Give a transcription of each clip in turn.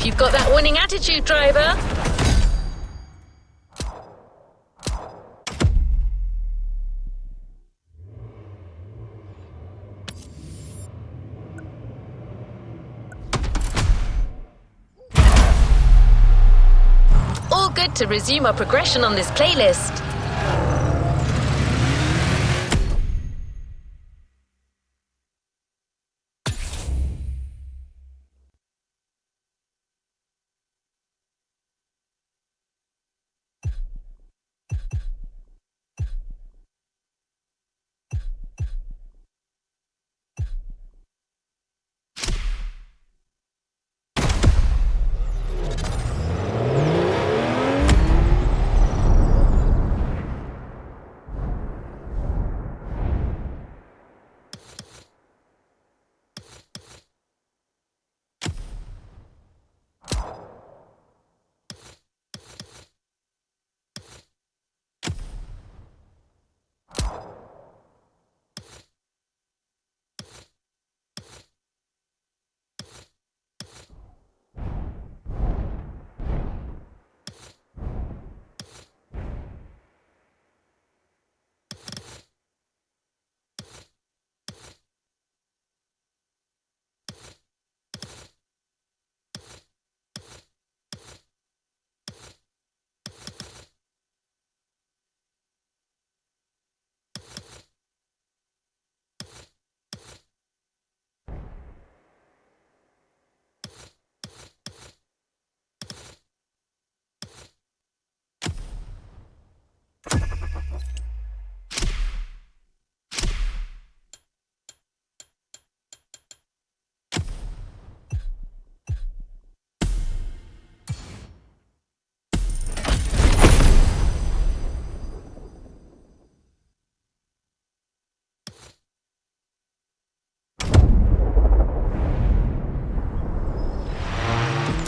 You've got that winning attitude, driver. All good to resume our progression on this playlist.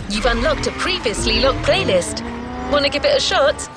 You've unlocked a previously locked playlist. Want to give it a shot?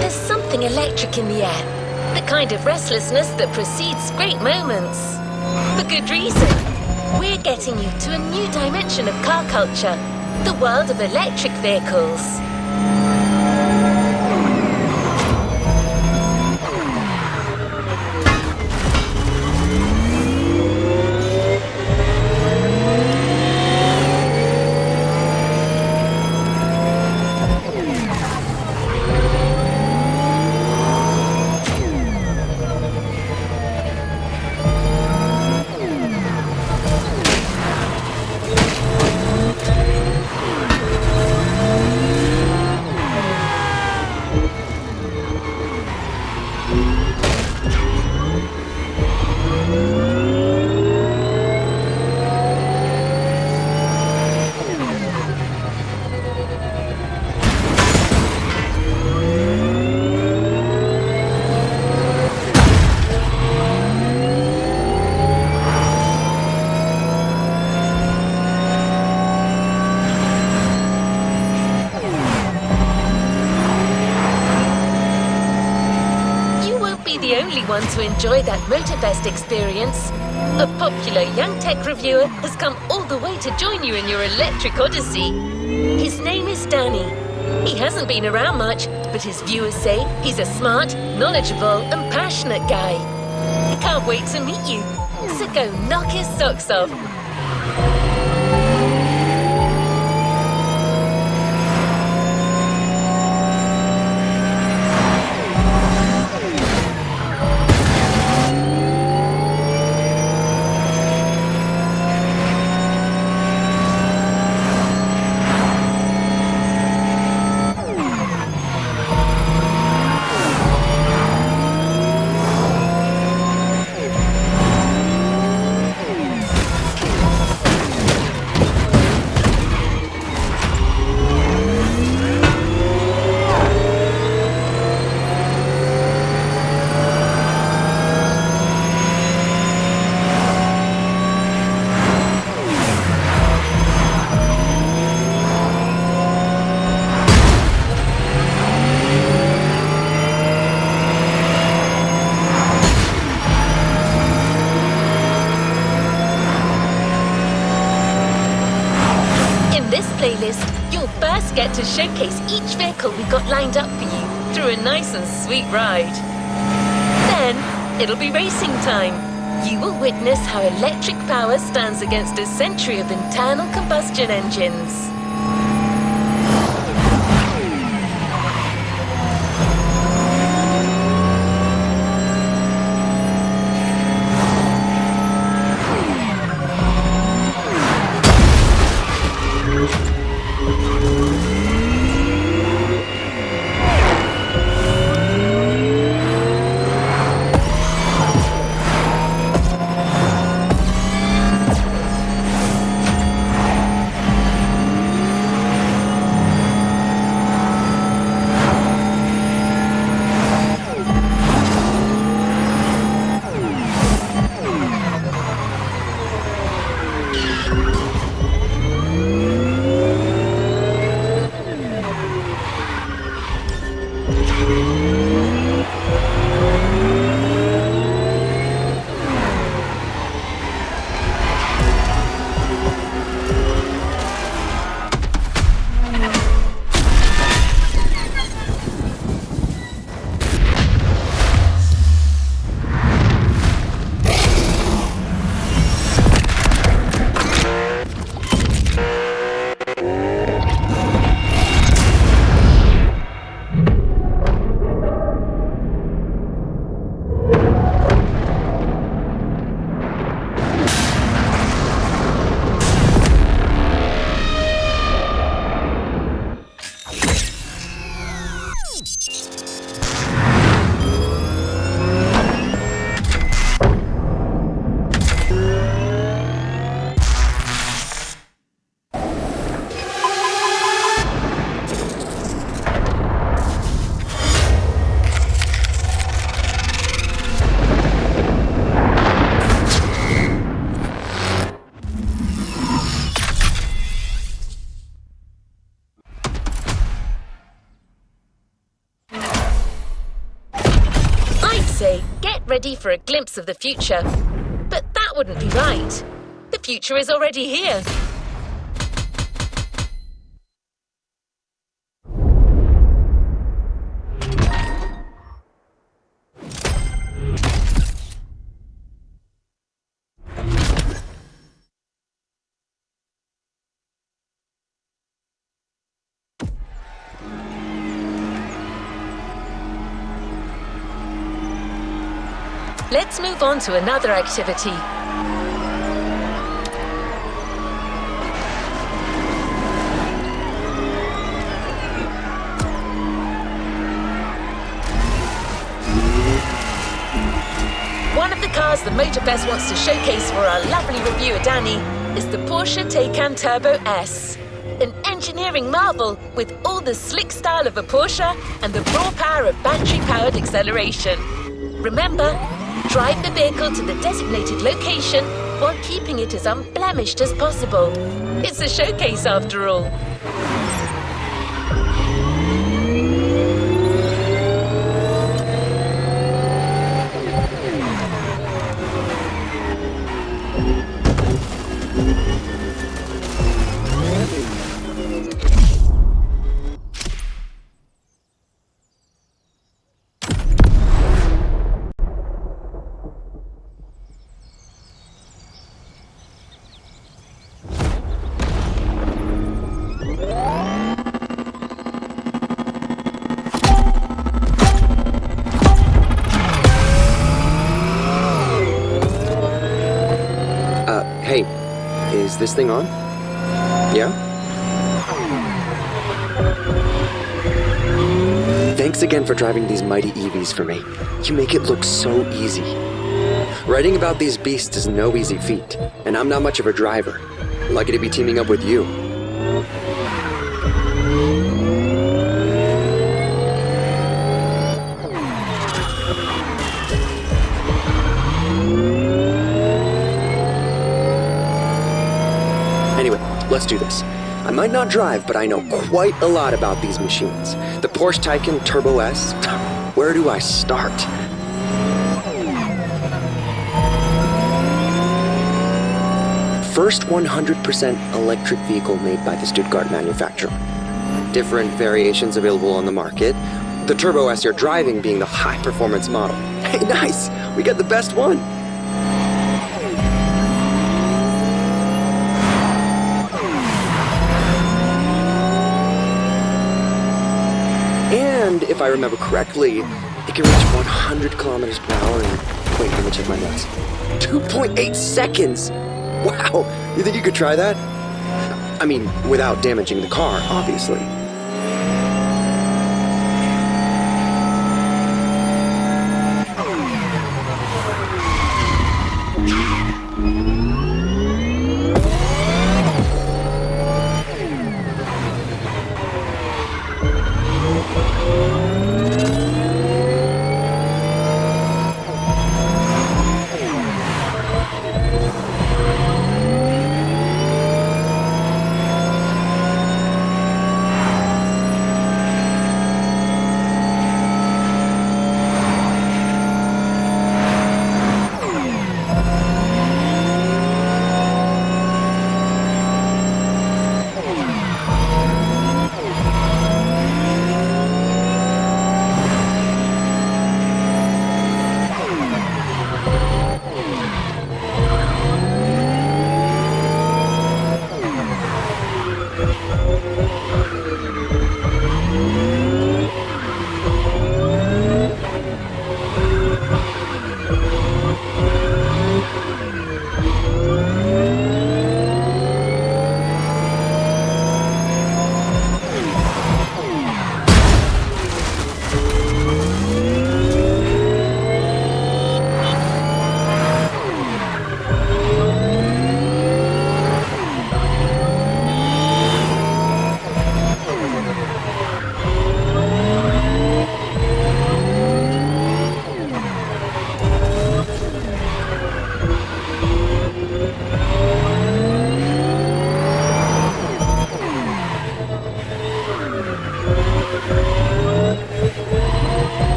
There's something electric in the air, the kind of restlessness that precedes great moments. For good reason. We're getting you to a new dimension of car culture, the world of electric vehicles. One to enjoy that MotorFest experience. A popular young tech reviewer has come all the way to join you in your electric odyssey. His name is Danny. He hasn't been around much, but his viewers say he's a smart, knowledgeable and passionate guy. He can't wait to meet you, so go knock his socks off. playlist, you'll first get to showcase each vehicle we got lined up for you through a nice and sweet ride. Then, it'll be racing time. You will witness how electric power stands against a century of internal combustion engines. Ready for a glimpse of the future. But that wouldn't be right. The future is already here. Let's move on to another activity. One of the cars the MotorFest wants to showcase for our lovely reviewer Danny is the Porsche Taycan Turbo S. An engineering marvel with all the slick style of a Porsche and the raw power of battery-powered acceleration. Remember, drive the vehicle to the designated location while keeping it as unblemished as possible. It's a showcase after all. Hey, is this thing on? Yeah? Thanks again for driving these mighty EVs for me. You make it look so easy. Writing about these beasts is no easy feat, and I'm not much of a driver. Lucky to be teaming up with you. Anyway, let's do this. I might not drive, but I know quite a lot about these machines. The Porsche Taycan Turbo S, where do I start? first 100% electric vehicle made by the Stuttgart manufacturer. Different variations available on the market, the Turbo S you're driving being the high-performance model. Hey, nice! We got the best one! And if I remember correctly, it can reach 100 kilometers per hour in, wait, let me check my notes. 2.8 seconds! Wow! You think you could try that? I mean, without damaging the car, obviously.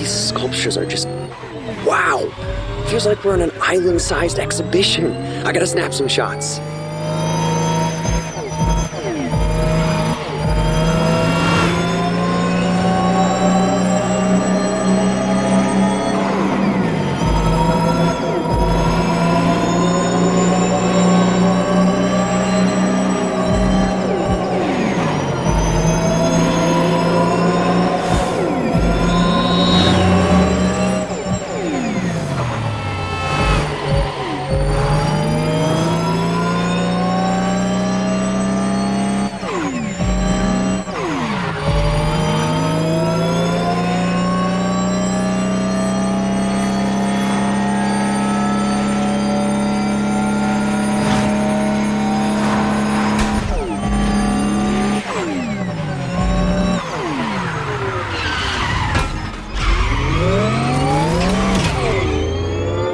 Sculptures are just, wow! Feels like we're in an island-sized exhibition. I gotta snap some shots.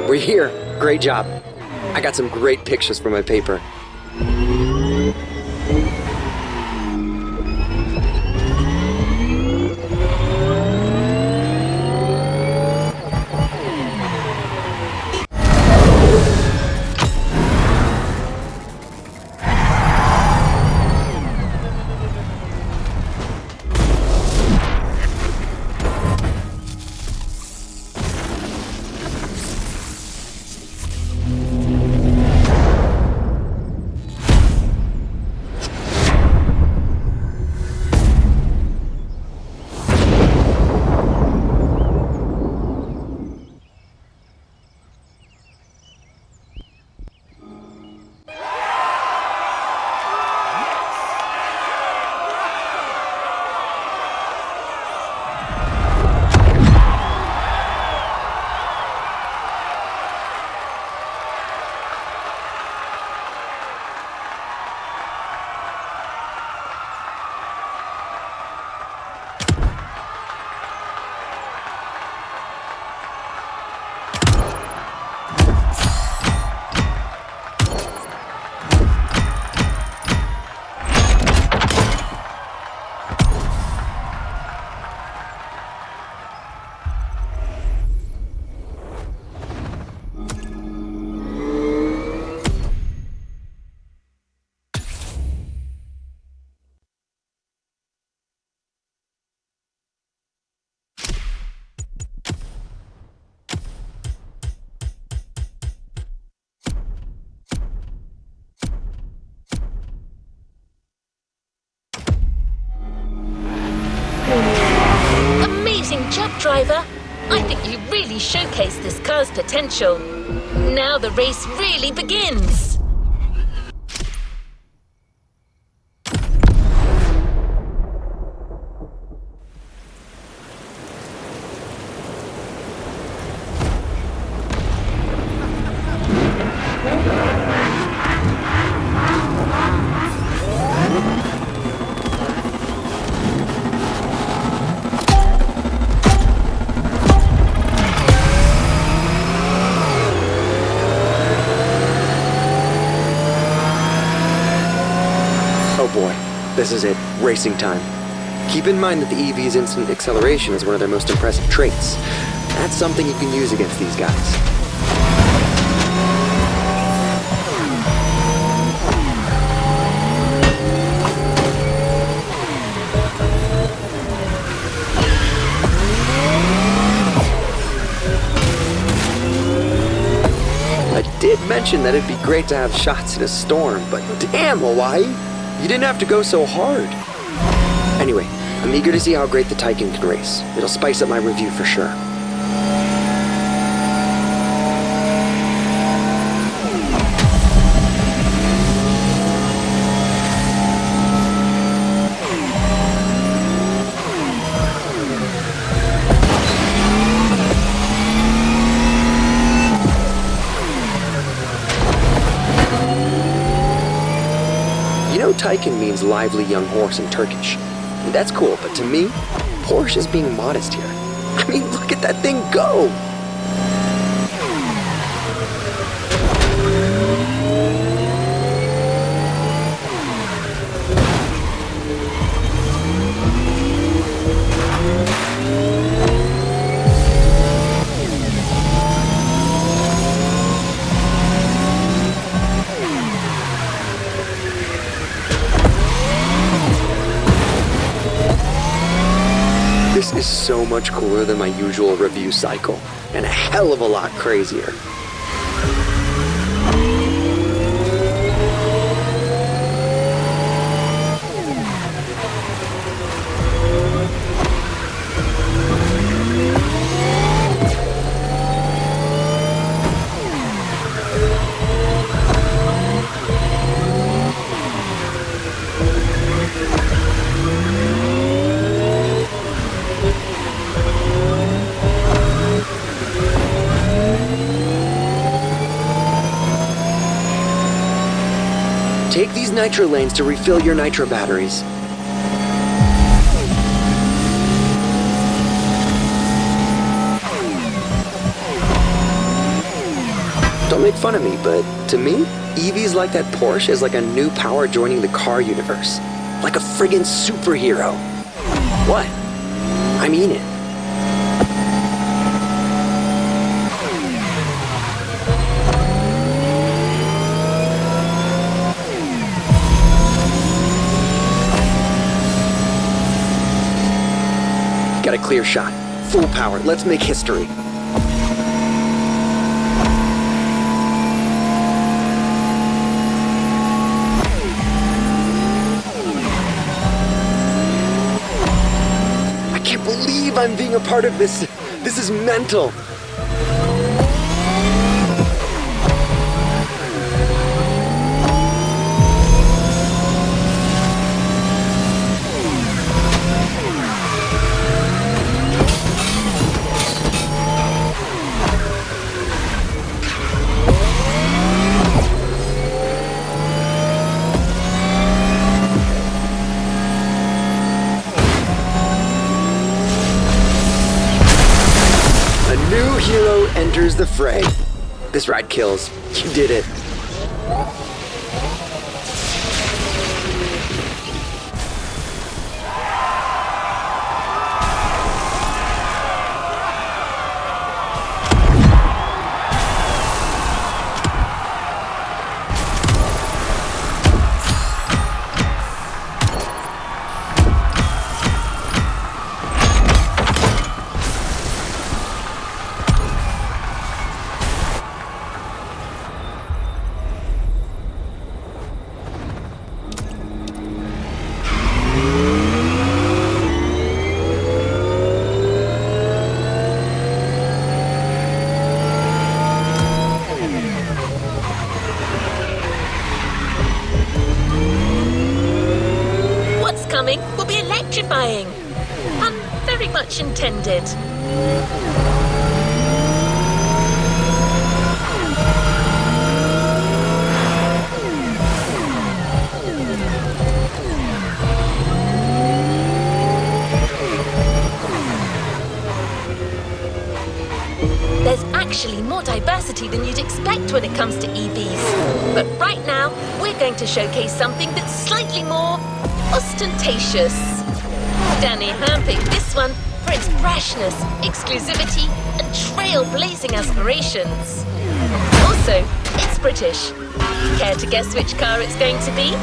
We're here. Great job. I got some great pictures for my paper. driver. I think you really showcased this car's potential. Now the race really begins. Oh boy, this is it, racing time. Keep in mind that the EV's instant acceleration is one of their most impressive traits. That's something you can use against these guys. I did mention that it'd be great to have shots in a storm, but damn, Hawaii! You didn't have to go so hard. Anyway, I'm eager to see how great the Taycan can race. It'll spice up my review for sure. Taycan means lively young horse in Turkish. That's cool, but to me, Porsche is being modest here. I mean, look at that thing go! This is so much cooler than my usual review cycle, and a hell of a lot crazier. Take these nitro lanes to refill your nitro batteries. Don't make fun of me, but to me, EVs like that Porsche is like a new power joining the car universe. Like a friggin' superhero. What? I mean it. Got a clear shot. Full power. Let's make history. I can't believe I'm being a part of this. This is mental. Hero enters the fray. This ride kills. You did it. coming will be electrifying. Pun very much intended. There's actually more diversity than you'd expect when it comes to EVs. But right now, we're going to showcase something that's slightly more ostentatious. Danny handpicked this one for its brashness, exclusivity, and trailblazing aspirations. Also, it's British. Care to guess which car it's going to be?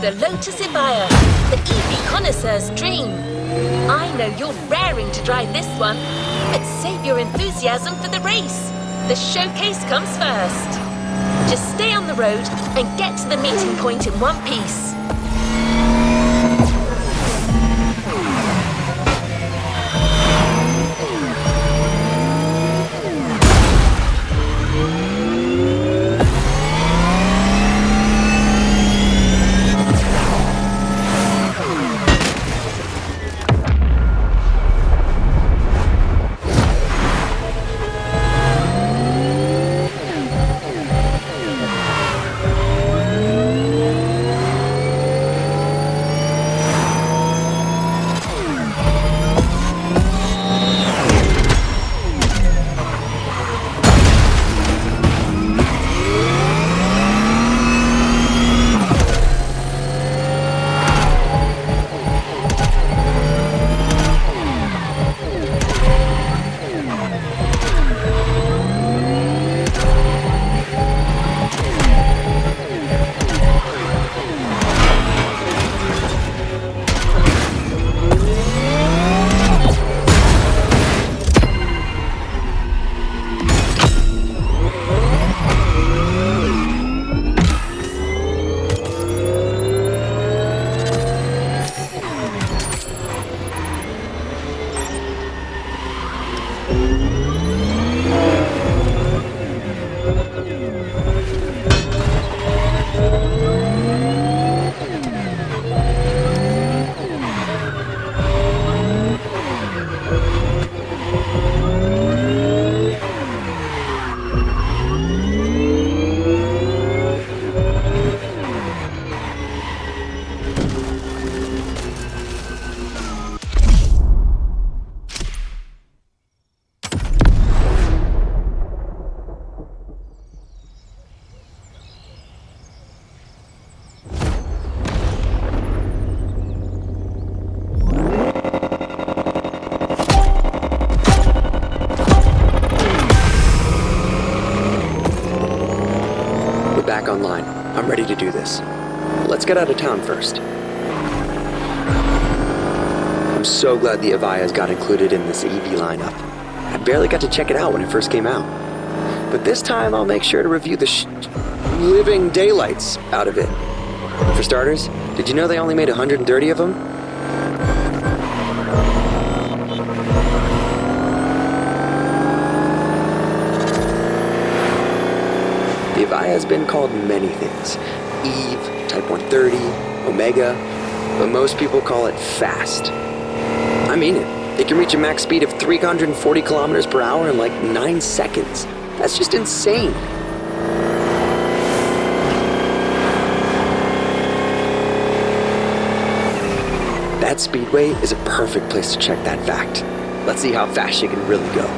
The Lotus Evija, the EV connoisseur's dream. I know you're raring to drive this one, but save your enthusiasm for the race. The showcase comes first. Just stay on the road and get to the meeting point in one piece. Back online. I'm ready to do this. Let's get out of town first. I'm so glad the Evija's got included in this EV lineup. I barely got to check it out when it first came out. But this time I'll make sure to review the living daylights out of it. For starters, did you know they only made 130 of them? The Evija has been called many things. Eve, Type 130, Omega, but most people call it fast. I mean it. It can reach a max speed of 340 kilometers per hour in like 9 seconds. That's just insane. That speedway is a perfect place to check that fact. Let's see how fast she can really go.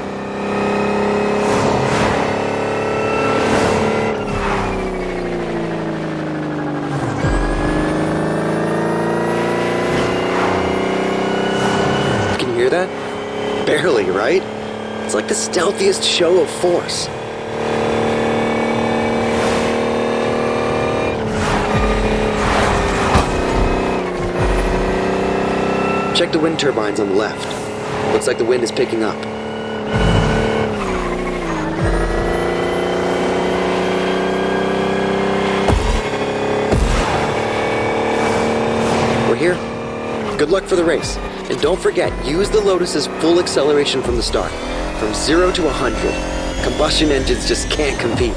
That? Barely, right? It's like the stealthiest show of force. Check the wind turbines on the left. Looks like the wind is picking up. we're here. Good luck for the race. And don't forget, use the Lotus's full acceleration from the start. From 0 to 100. Combustion engines just can't compete.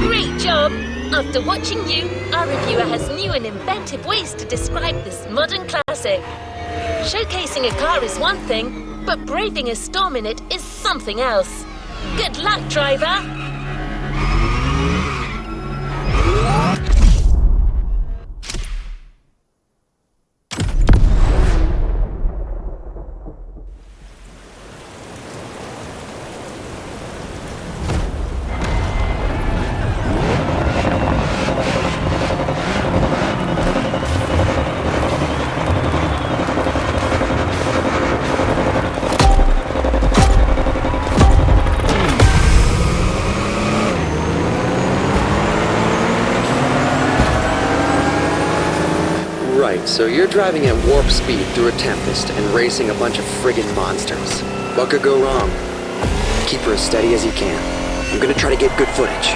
Great job! After watching you, our reviewer has new and inventive ways to describe this modern classic. Showcasing a car is one thing, but braving a storm in it is something else. Good luck, driver! So you're driving at warp speed through a tempest and racing a bunch of friggin' monsters. What could go wrong? Keep her as steady as you can. I'm gonna try to get good footage.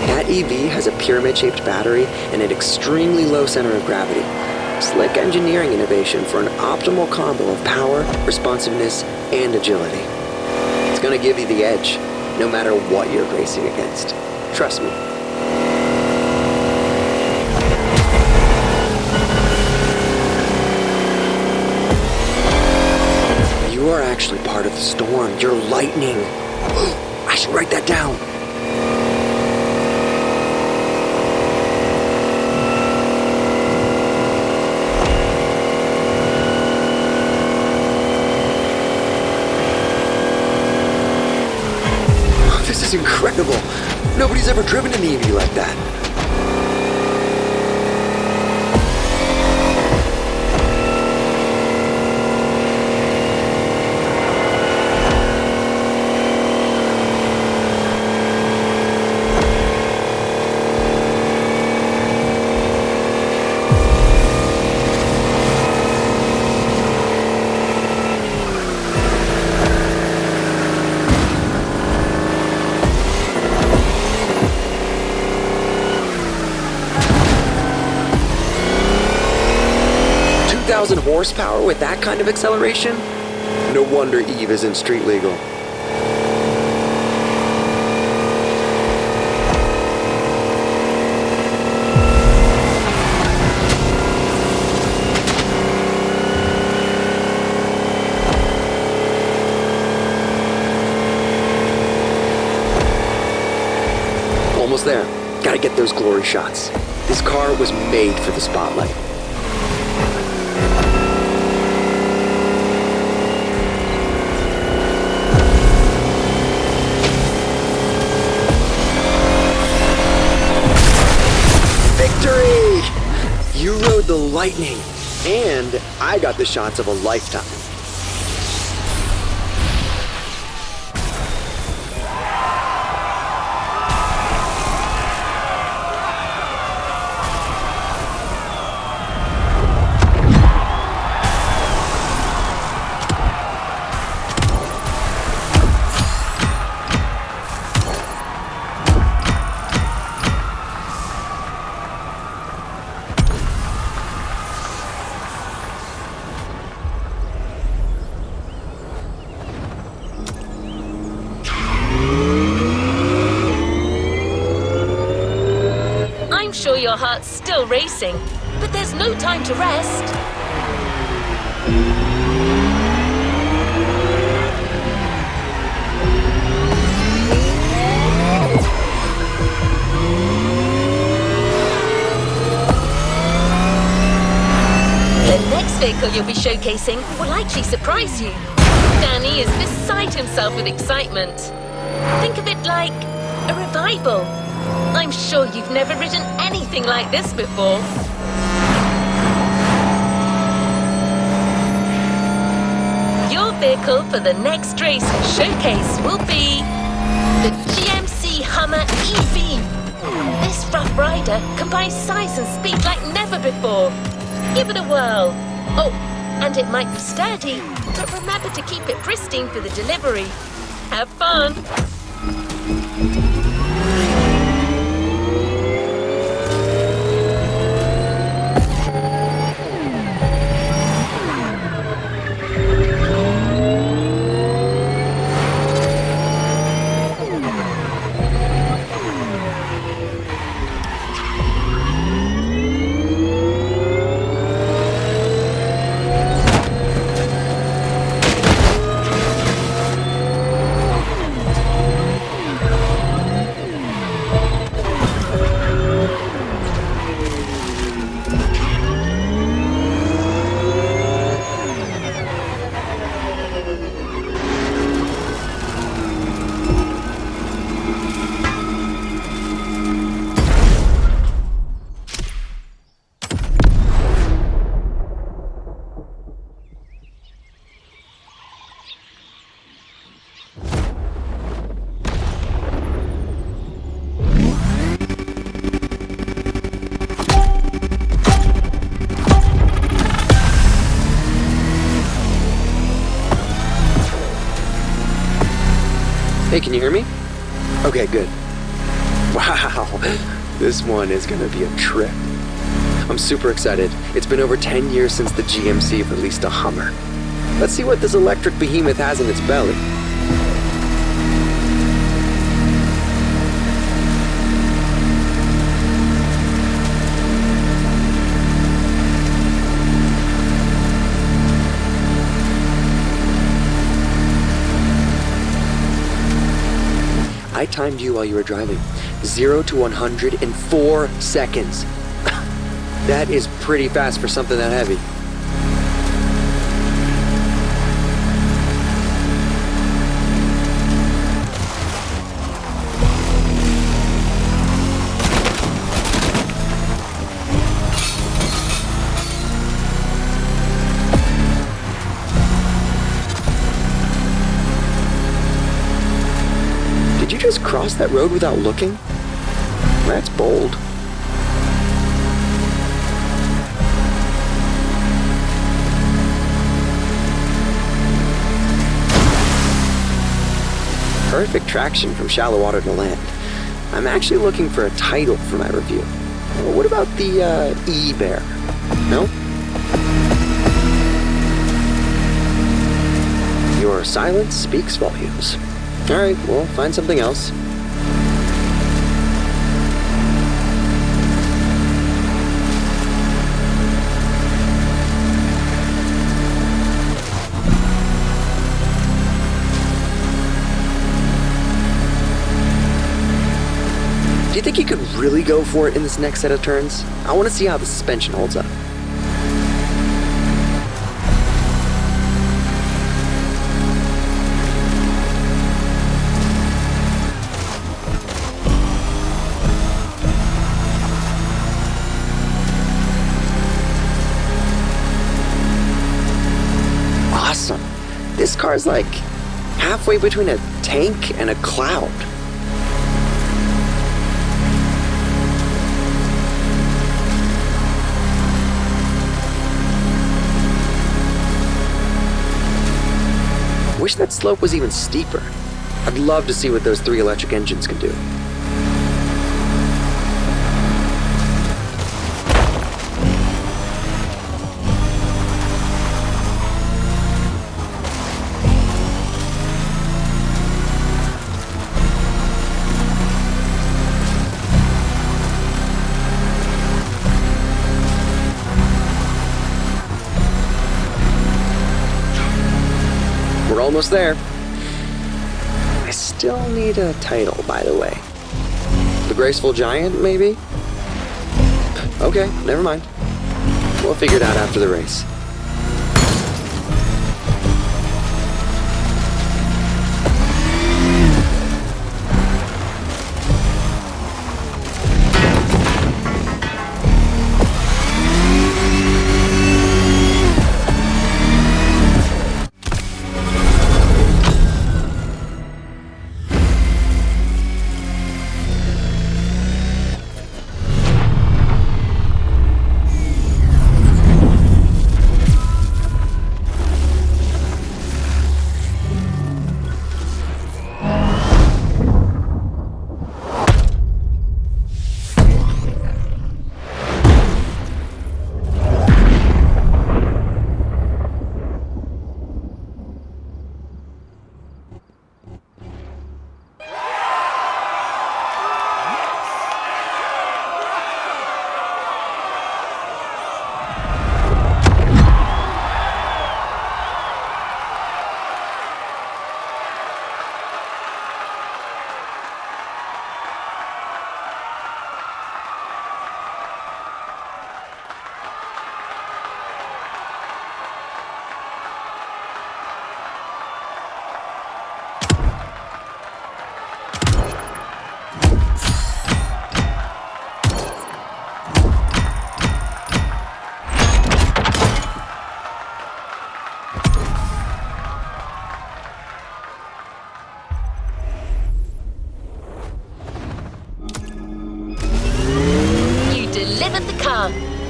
That EV has a pyramid-shaped battery and an extremely low center of gravity. Slick engineering innovation for an optimal combo of power, responsiveness, and agility. It's gonna give you the edge, no matter what you're racing against. Trust me. You are actually part of the storm. You're lightning. I should write that down. Incredible. Nobody's ever driven an EV like that. Horsepower with that kind of acceleration? No wonder Eve isn't street legal. Almost there. Gotta get those glory shots. This car was made for the spotlight. You rode the lightning, and I got the shots of a lifetime. your heart's still racing, but there's no time to rest. The next vehicle you'll be showcasing will likely surprise you. Danny is beside himself with excitement. Think of it like a revival. I'm sure you've never ridden anything like this before. Your vehicle for the next race and showcase will be the GMC Hummer EV. This rough rider combines size and speed like never before. Give it a whirl. Oh, and it might be sturdy, but remember to keep it pristine for the delivery. Have fun! Hey, can you hear me? Okay, good. Wow, this one is gonna be a trip. I'm super excited. It's been over 10 years since the GMC released a Hummer. Let's see what this electric behemoth has in its belly. I timed you while you were driving. 0 to 100 in 4 seconds. That is pretty fast for something that heavy. Did you just cross that road without looking? That's bold. Perfect traction from shallow water to land. I'm actually looking for a title for my review. What about the E-Bear? No? Your silence speaks volumes. Alright, well, find something else. Do you think you could really go for it in this next set of turns? I want to see how the suspension holds up. Awesome. This car's like halfway between a tank and a cloud. Wish that slope was even steeper. I'd love to see what those 3 electric engines can do. We're almost there. I still need a title, by the way. The Graceful Giant, maybe? Okay, never mind. We'll figure it out after the race.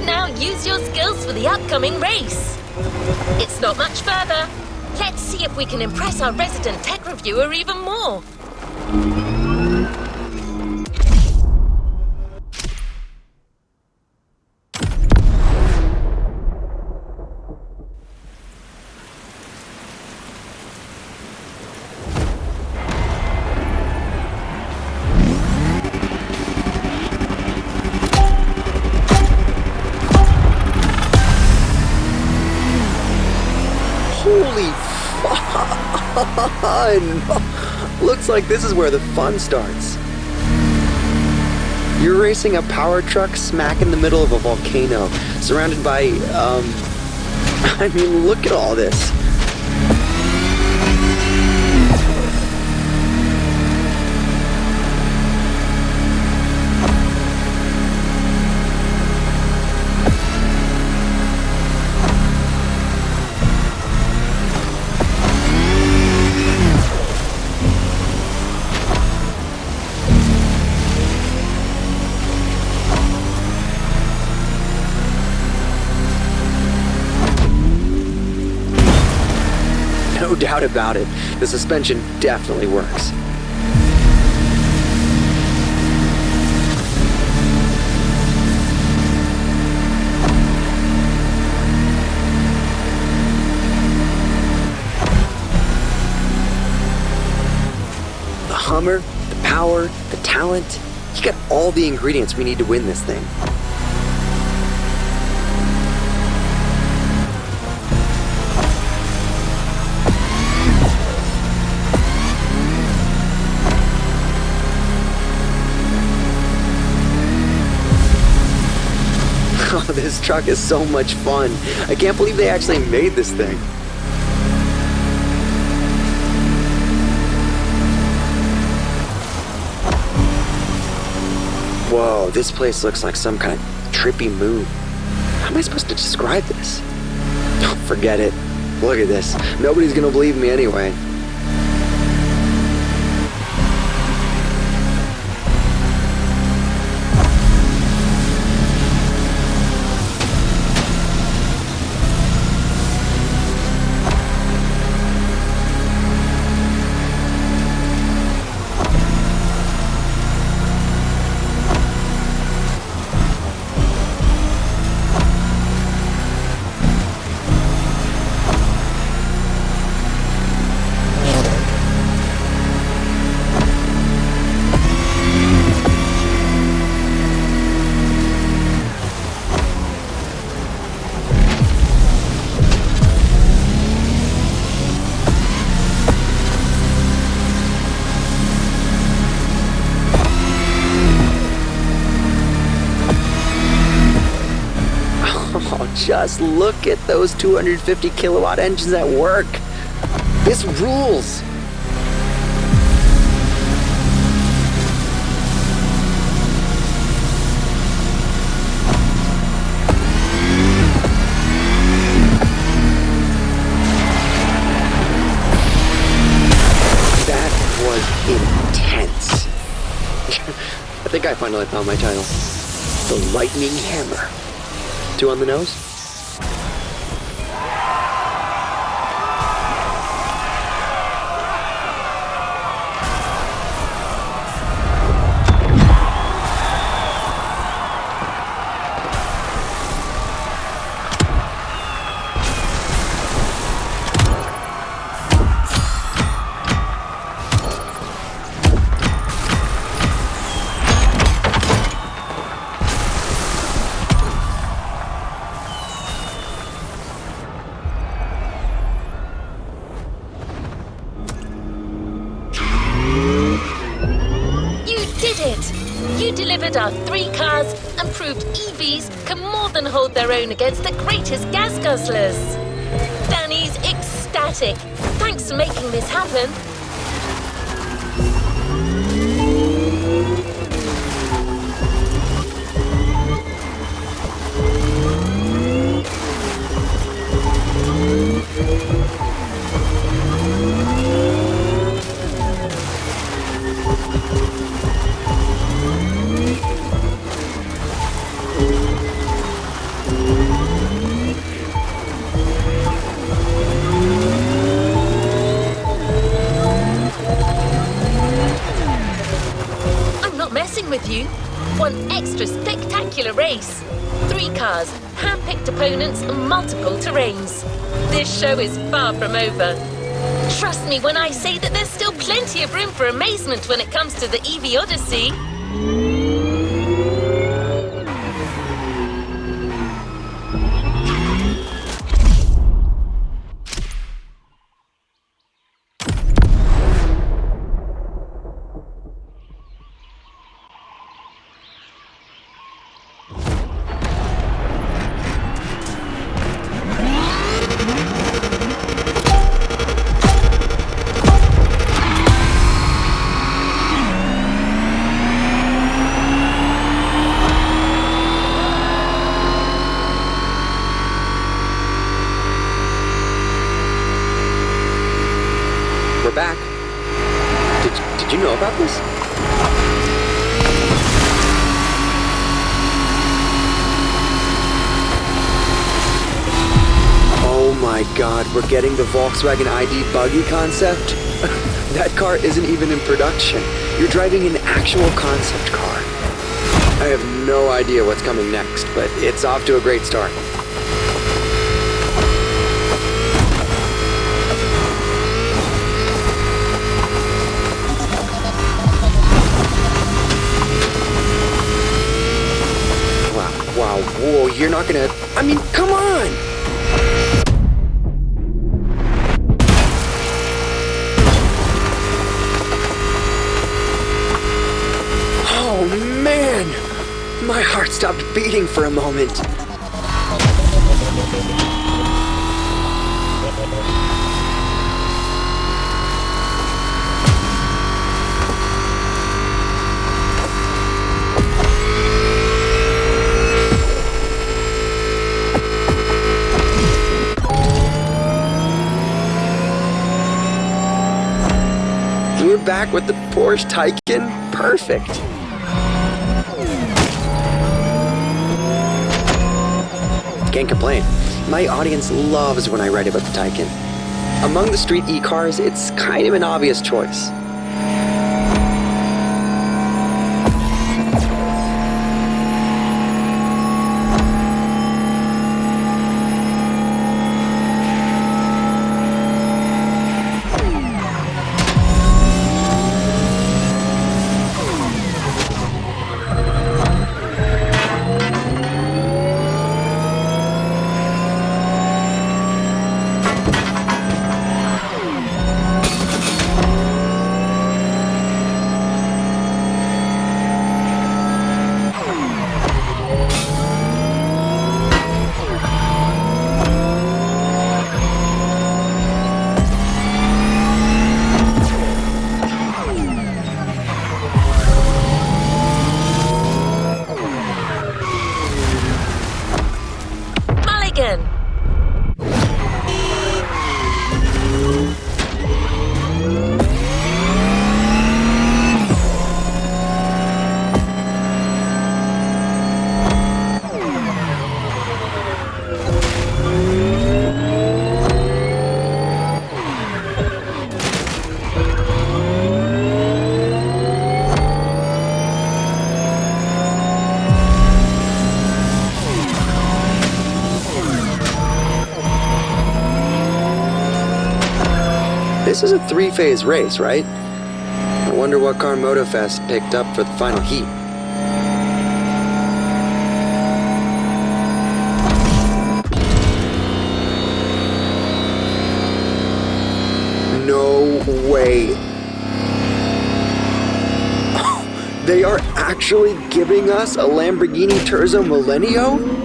Now use your skills for the upcoming race. It's not much further. Let's see if we can impress our resident tech reviewer even more. Holy fun! Looks like this is where the fun starts. You're racing a power truck smack in the middle of a volcano, surrounded by, I mean, look at all this. No doubt about it, the suspension definitely works. The Hummer, the power, the talent, you got all the ingredients we need to win this thing. Oh, this truck is so much fun. I can't believe they actually made this thing. Whoa, this place looks like some kind of trippy moon. How am I supposed to describe this? Oh, forget it. Look at this. Nobody's gonna believe me anyway. just look at those 250 kilowatt engines at work. This rules. Intense. I think I finally found my title. The Lightning Hammer. 2 on the nose? Our 3 cars and proved EVs can more than hold their own against the greatest gas guzzlers. Danny's ecstatic. Thanks for making this happen. With you. One extra spectacular race. 3 cars, hand-picked opponents, and multiple terrains. This show is far from over. Trust me when I say that there's still plenty of room for amazement when it comes to the EV Odyssey. Back. Did you know about this? Oh my God, we're getting the Volkswagen ID buggy concept? That car isn't even in production. You're driving an actual concept car. I have no idea what's coming next, but it's off to a great start. Wow, whoa, you're not gonna... I mean, come on! Oh, man! My heart stopped beating for a moment. We're back with the Porsche Taycan. Perfect. Can't complain. My audience loves when I write about the Taycan. Among the street e-cars, it's kind of an obvious choice. again. This is a 3-phase race, right? I wonder what car MotorFest picked up for the final heat. No way. Oh, they are actually giving us a Lamborghini Terzo Millennio?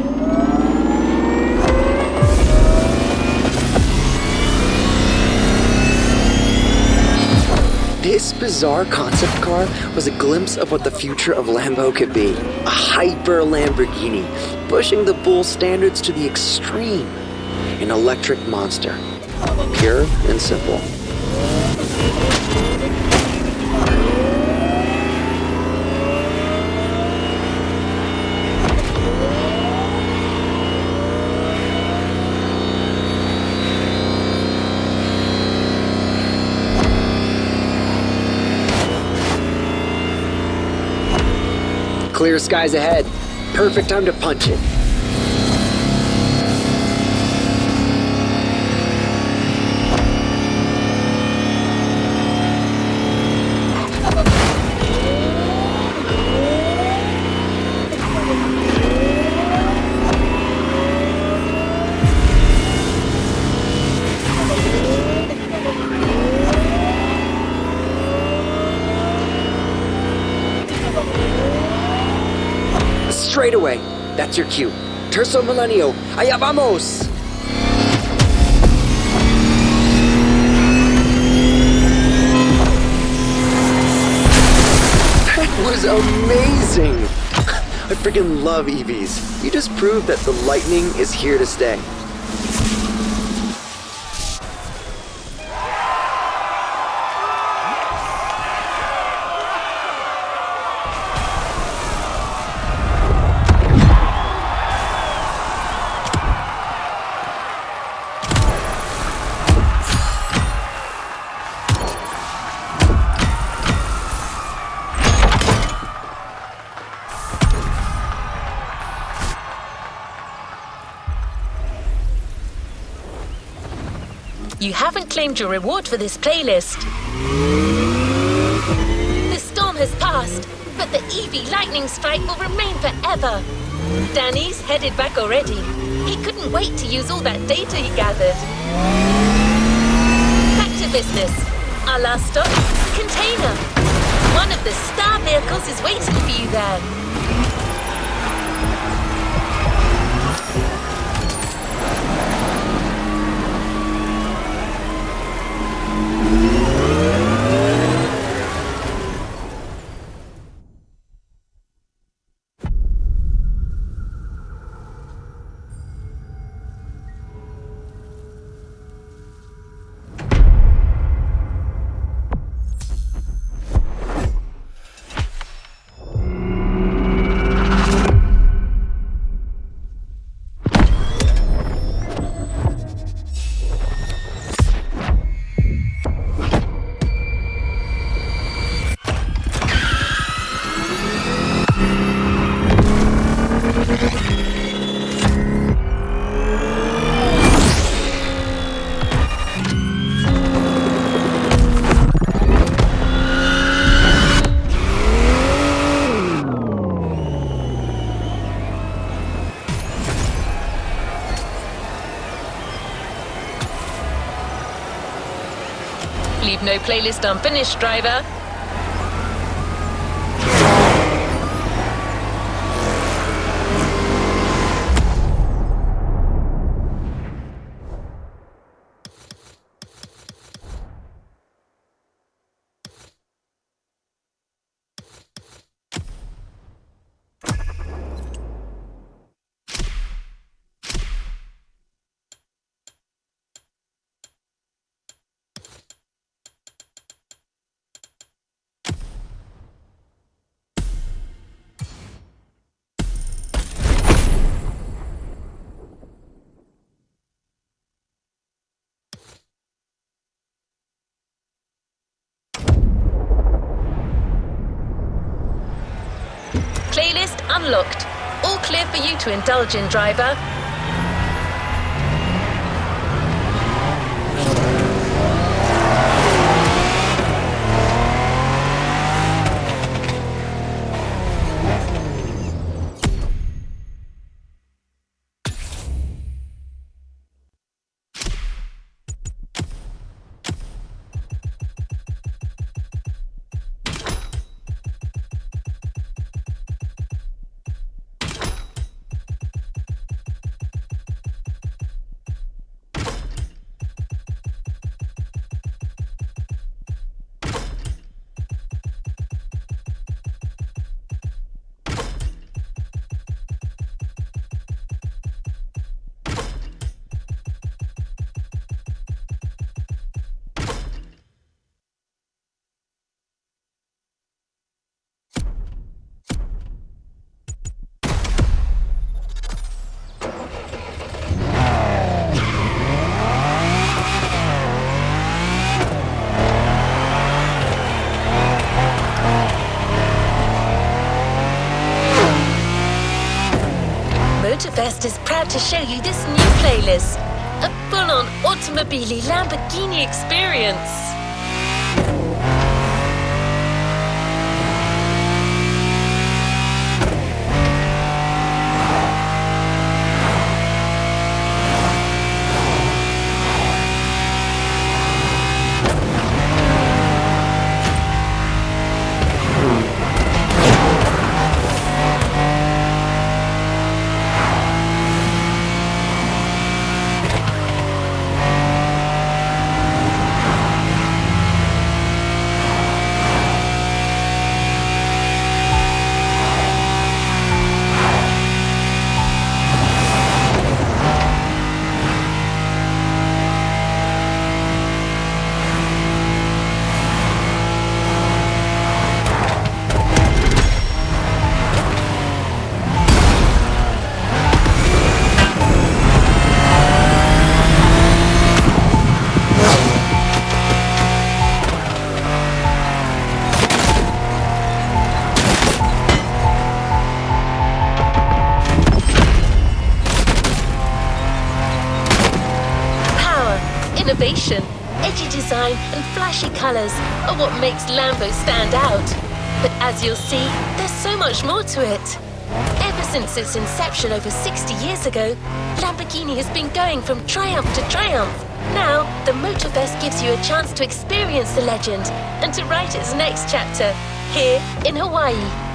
This bizarre concept car was a glimpse of what the future of Lambo could be. A hyper Lamborghini, pushing the bull standards to the extreme. An electric monster. Pure and simple. Clear skies ahead. Perfect time to punch it. Straight away. That's your cue. Terzo Millennio. Allá vamos! That was amazing! I freaking love EVs. You just proved that the Lightning is here to stay. You haven't claimed your reward for this playlist. The storm has passed, but the EV lightning strike will remain forever. Danny's headed back already. He couldn't wait to use all that data he gathered. Back to business. Our last stop, Container. One of the star vehicles is waiting for you there. Leave no playlist unfinished, driver. unlocked. All clear for you to indulge in, driver. MotorFest is proud to show you this new playlist, a full-on automobile Lamborghini experience. Innovation, edgy design and flashy colours are what makes Lambo stand out. But as you'll see, there's so much more to it. Ever since its inception over 60 years ago, Lamborghini has been going from triumph to triumph. Now, the MotorFest gives you a chance to experience the legend and to write its next chapter, here in Hawaii.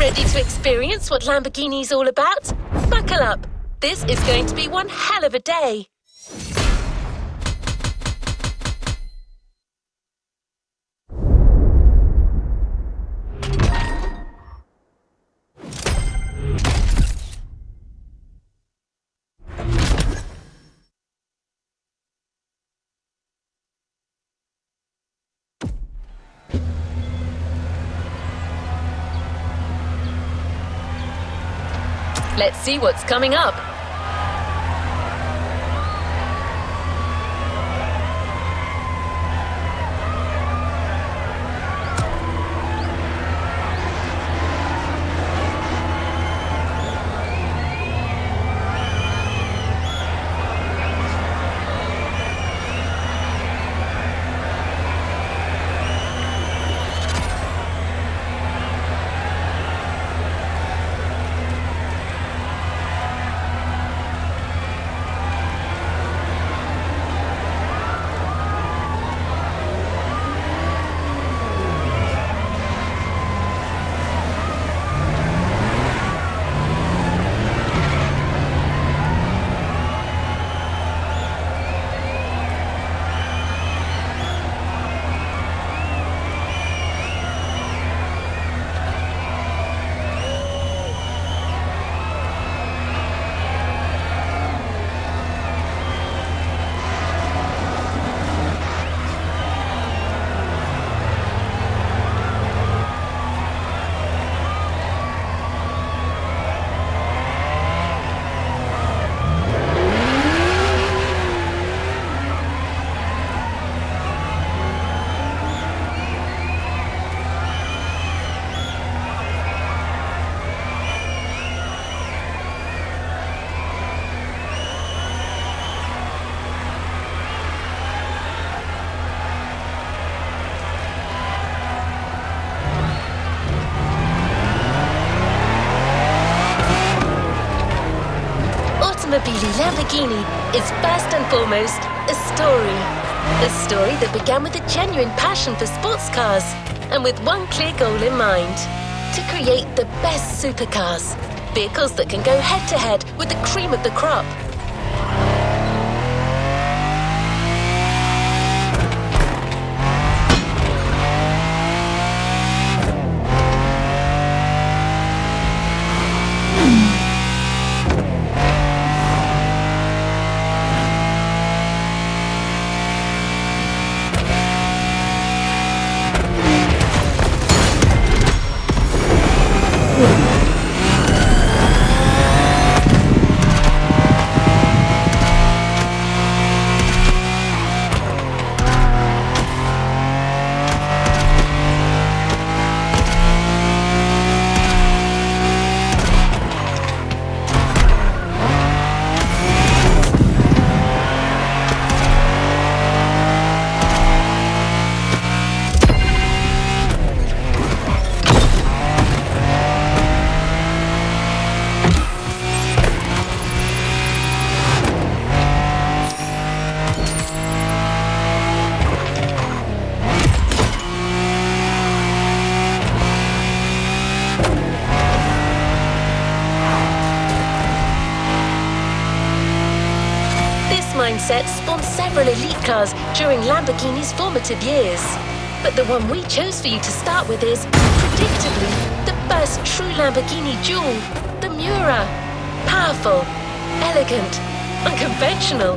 Ready to experience what Lamborghini's all about? Buckle up. This is going to be one hell of a day. Let's see what's coming up. Automobili Lamborghini is first and foremost a story. A story that began with a genuine passion for sports cars and with one clear goal in mind: to create the best supercars. Vehicles that can go head-to-head with the cream of the crop. Mindset spawned several elite cars during Lamborghini's formative years. But the one we chose for you to start with is, predictably, the first true Lamborghini jewel, the Miura. Powerful, elegant, unconventional.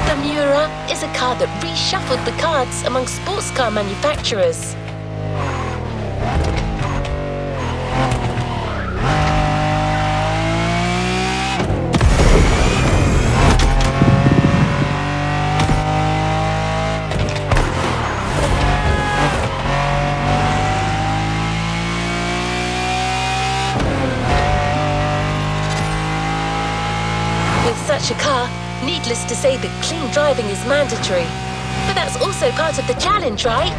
The Miura is a car that reshuffled the cards among sports car manufacturers. Such a car, needless to say that clean driving is mandatory. But that's also part of the challenge, right?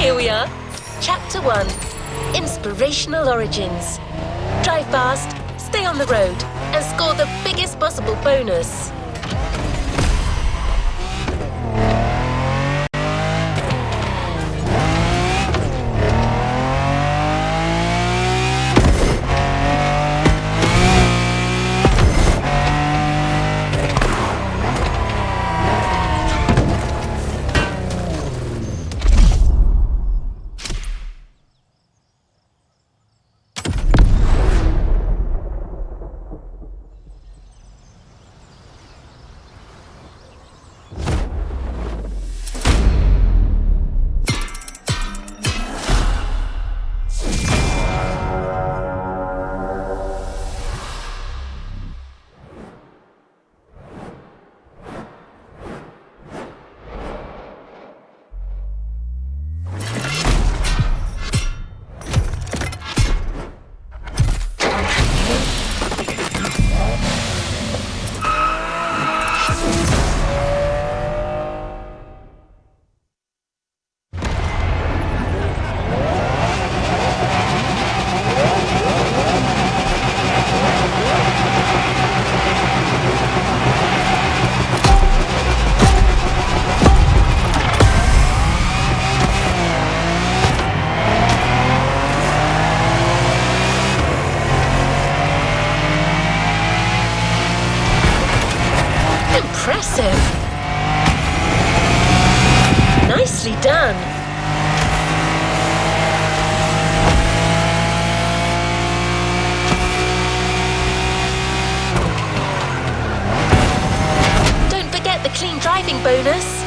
Here we are. Chapter 1. Inspirational Origins. Drive fast, stay on the road, and score the biggest possible bonus. Impressive! Nicely done! Don't forget the clean driving bonus!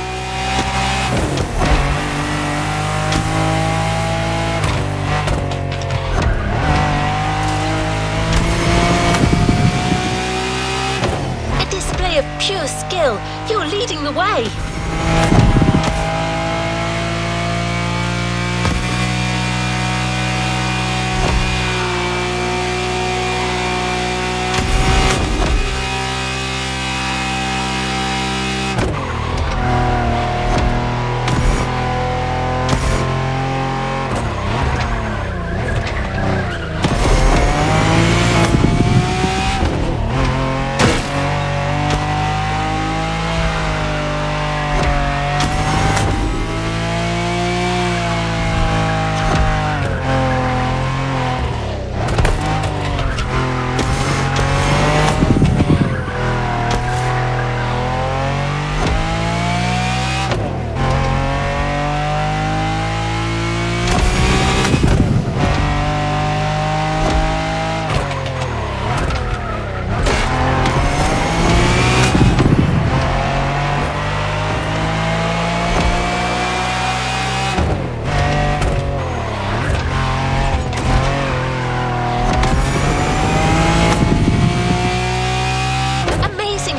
Of pure skill, you're leading the way.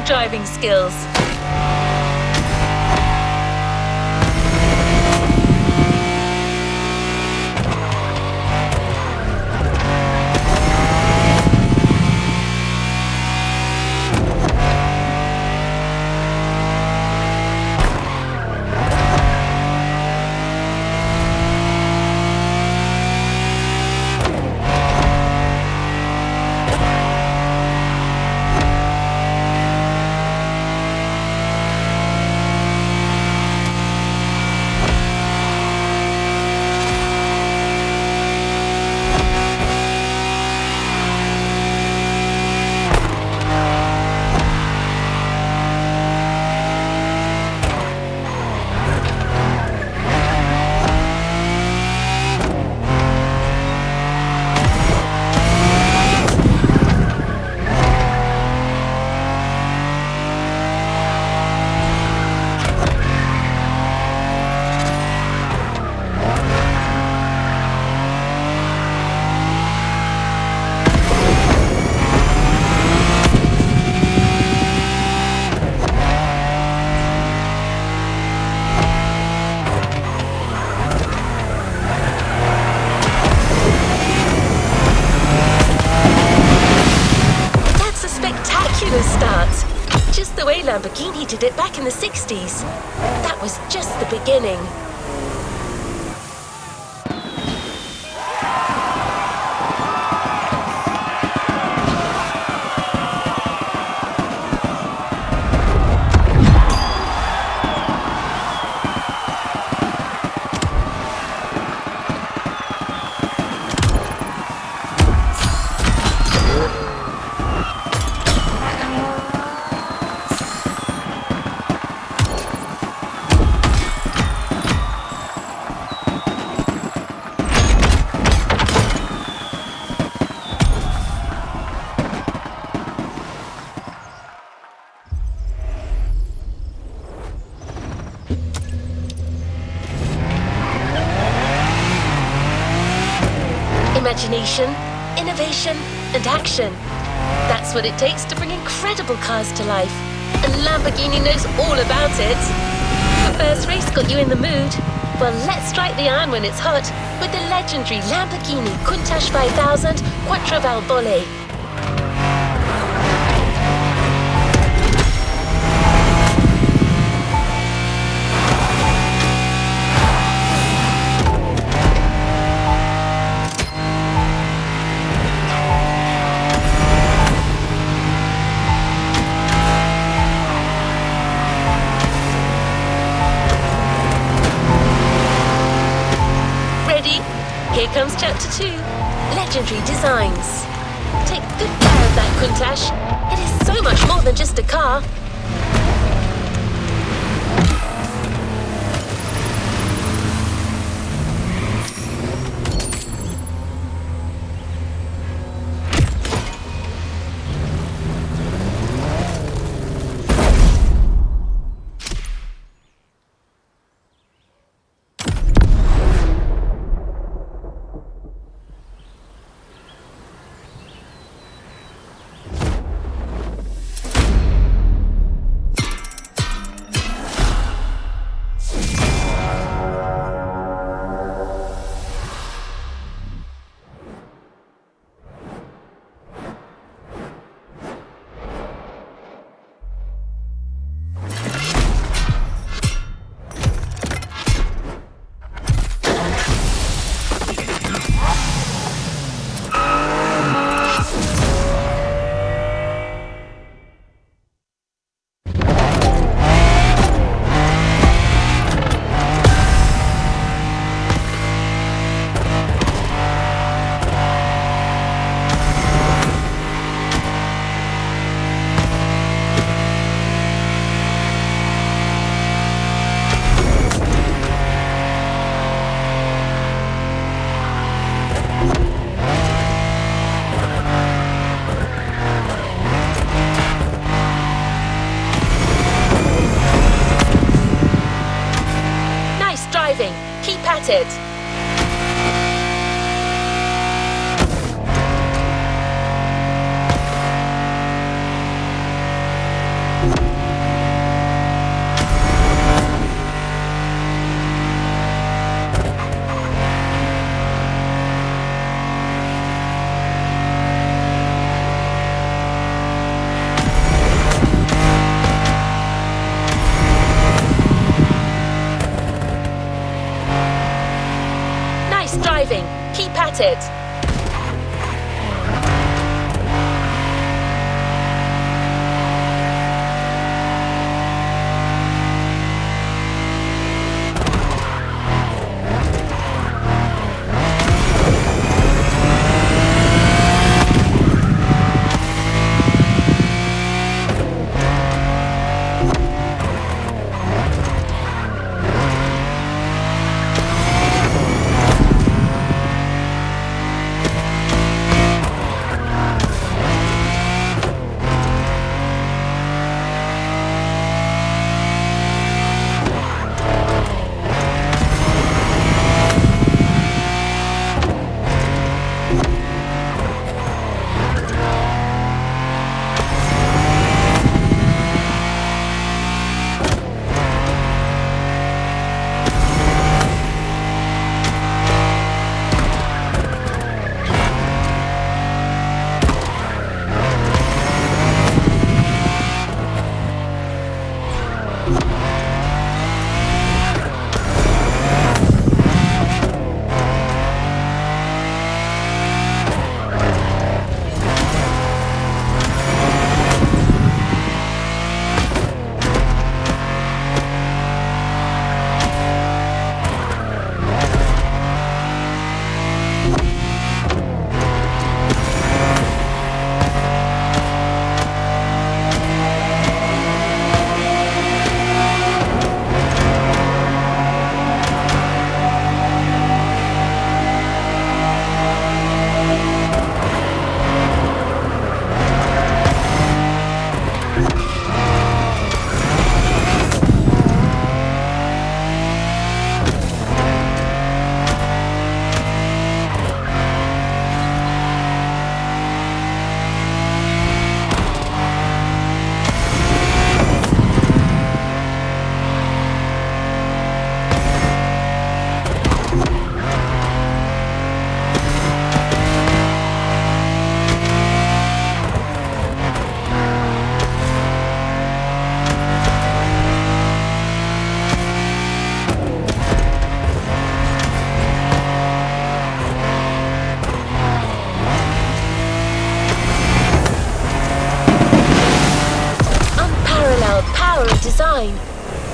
Driving skills. The way Lamborghini did it back in the 60s. That was just the beginning. imagination, innovation, and action. That's what it takes to bring incredible cars to life. And Lamborghini knows all about it. The first race got you in the mood. Well, let's strike the iron when it's hot with the legendary Lamborghini Countach 5000 Quattro-Valvole. Here comes Chapter 2, Legendary Designs. Take good care of that Countach. It is so much more than just a car. Keep at it. Driving. Keep at it.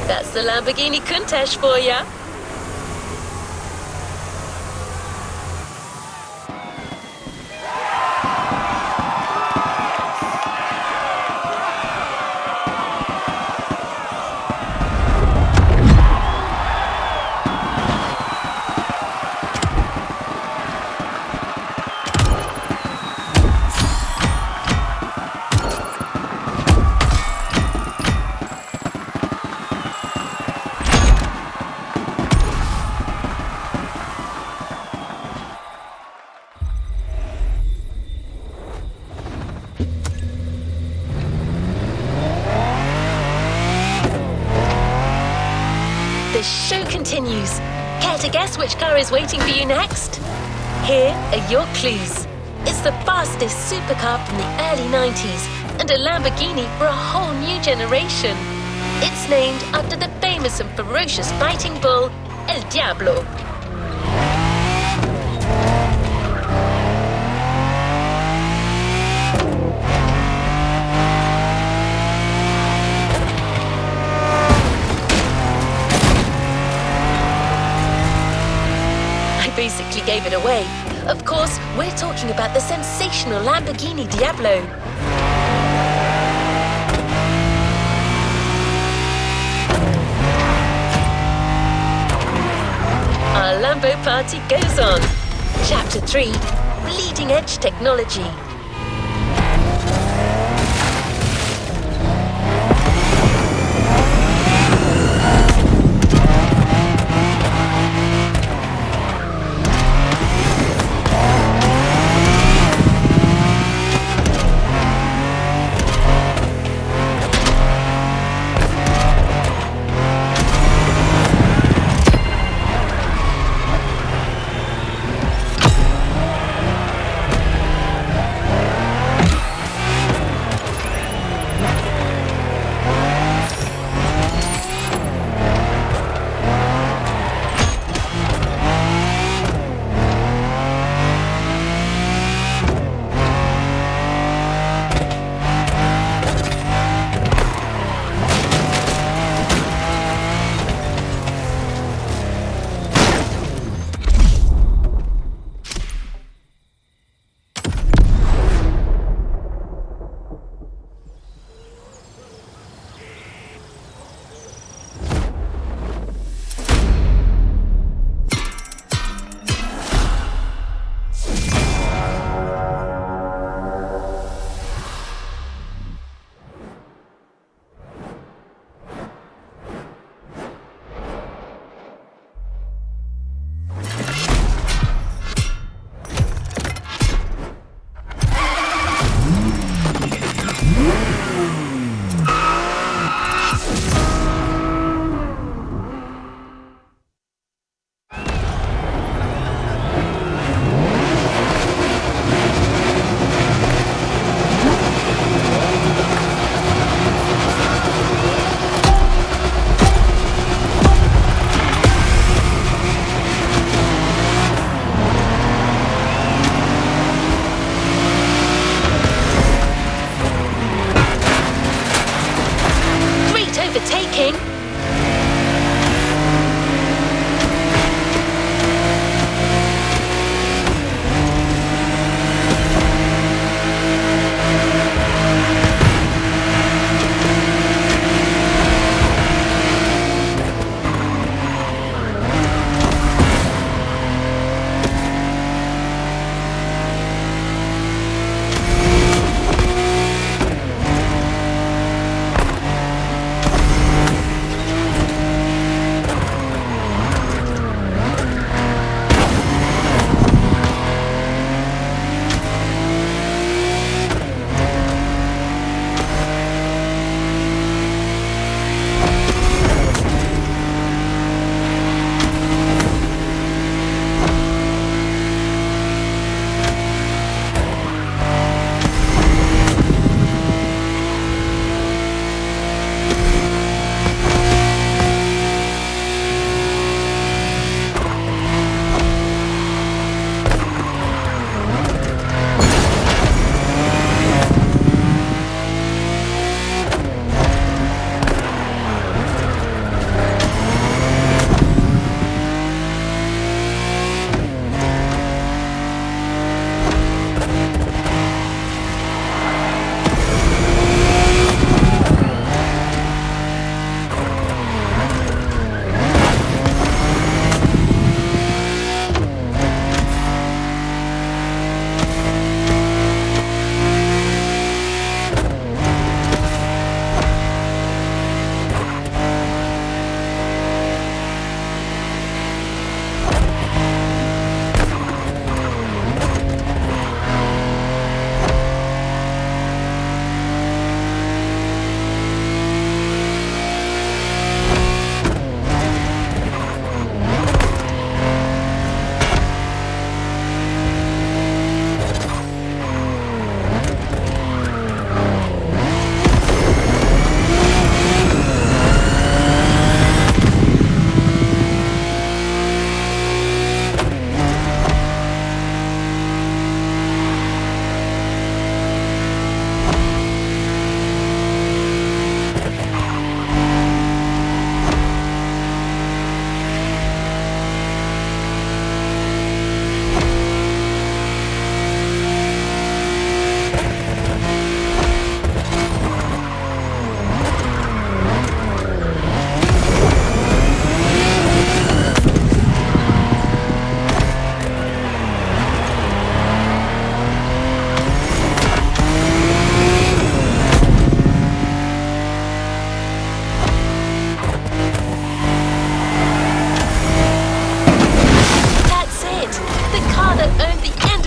That's the Lamborghini Countach for ya. The show continues. Care to guess which car is waiting for you next? Here are your clues. It's the fastest supercar from the early 90s and a Lamborghini for a whole new generation. It's named after the famous and ferocious fighting bull, El Diablo. Basically gave it away. Of course, we're talking about the sensational Lamborghini Diablo. Our Lambo party goes on. Chapter 3, Bleeding Edge Technology.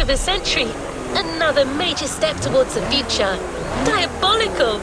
of the century. Another major step towards the future. Diabolical!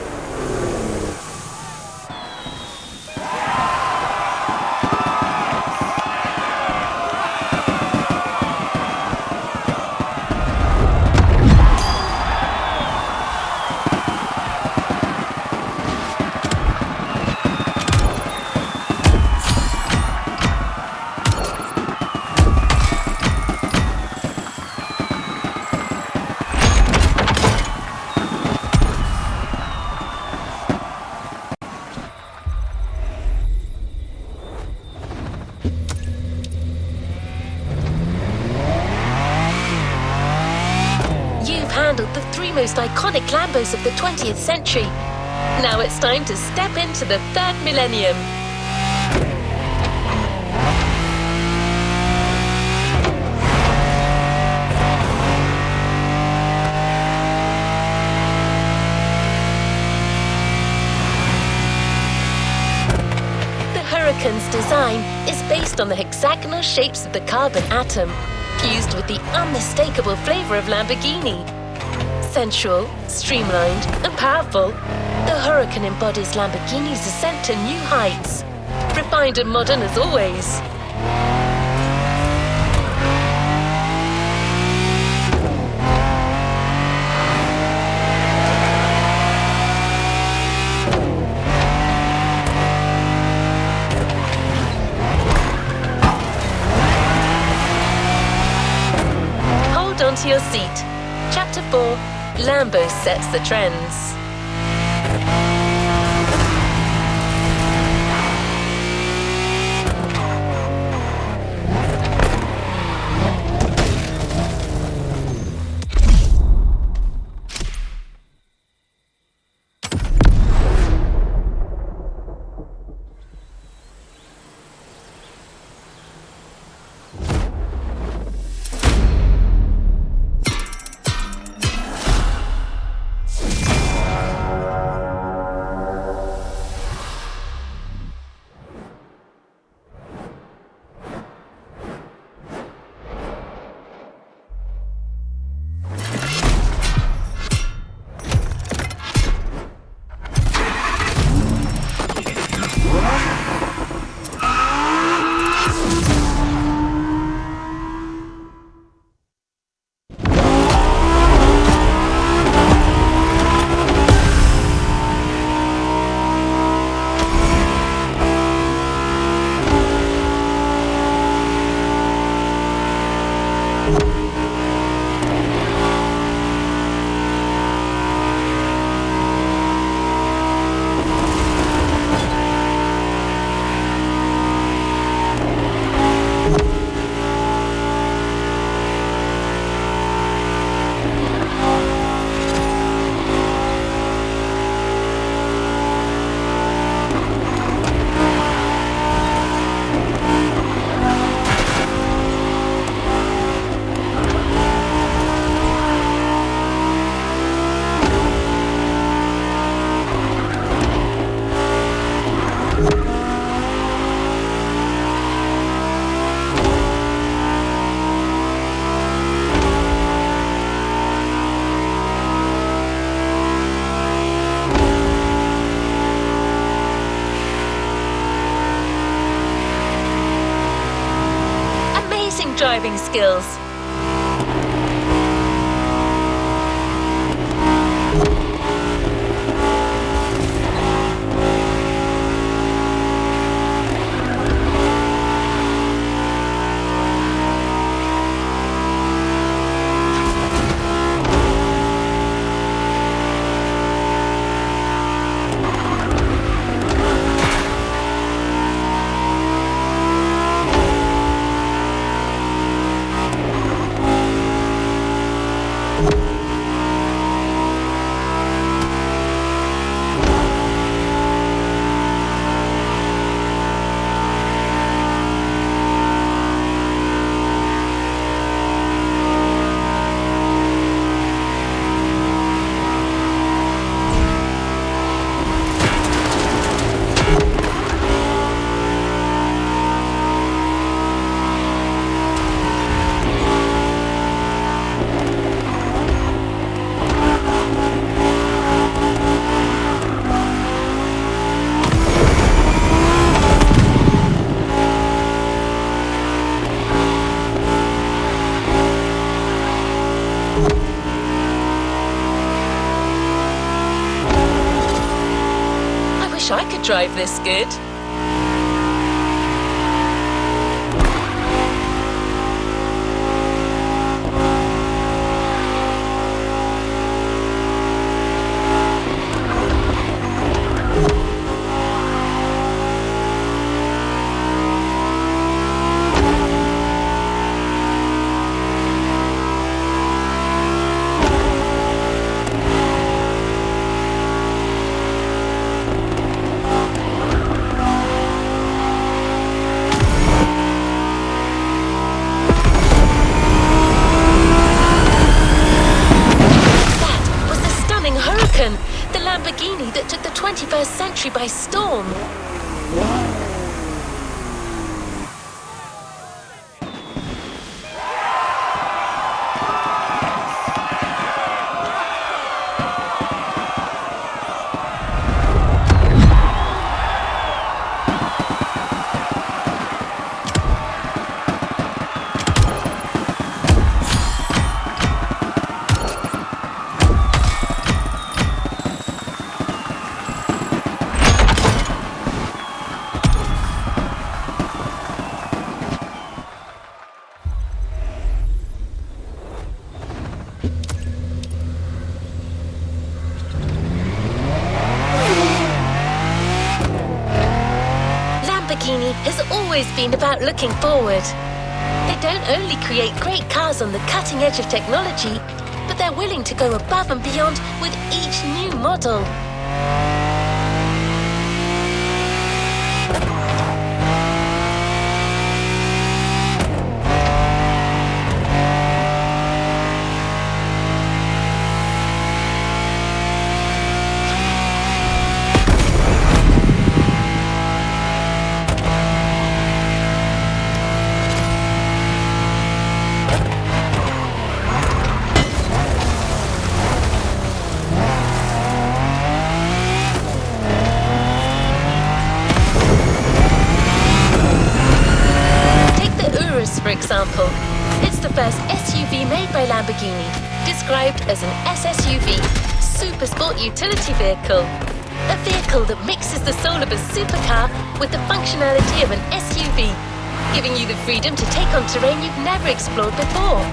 Handled the three most iconic Lambos of the 20th century. Now it's time to step into the third millennium. The Huracan's design is based on the hexagonal shapes of the carbon atom, fused with the unmistakable flavor of Lamborghini. Sensual, streamlined, and powerful, the Huracan embodies Lamborghini's ascent to new heights. Refined and modern as always. Hold on to your seat. Chapter 4. Lambo sets the trends. Driving skills. drive this good. The Lamborghini that took the 21st century by storm. Lamborghini has always been about looking forward. They don't only create great cars on the cutting edge of technology, but they're willing to go above and beyond with each new model. For example, it's the first SUV made by Lamborghini, described as an SSUV, super sport utility vehicle. A vehicle that mixes the soul of a supercar with the functionality of an SUV, giving you the freedom to take on terrain you've never explored before.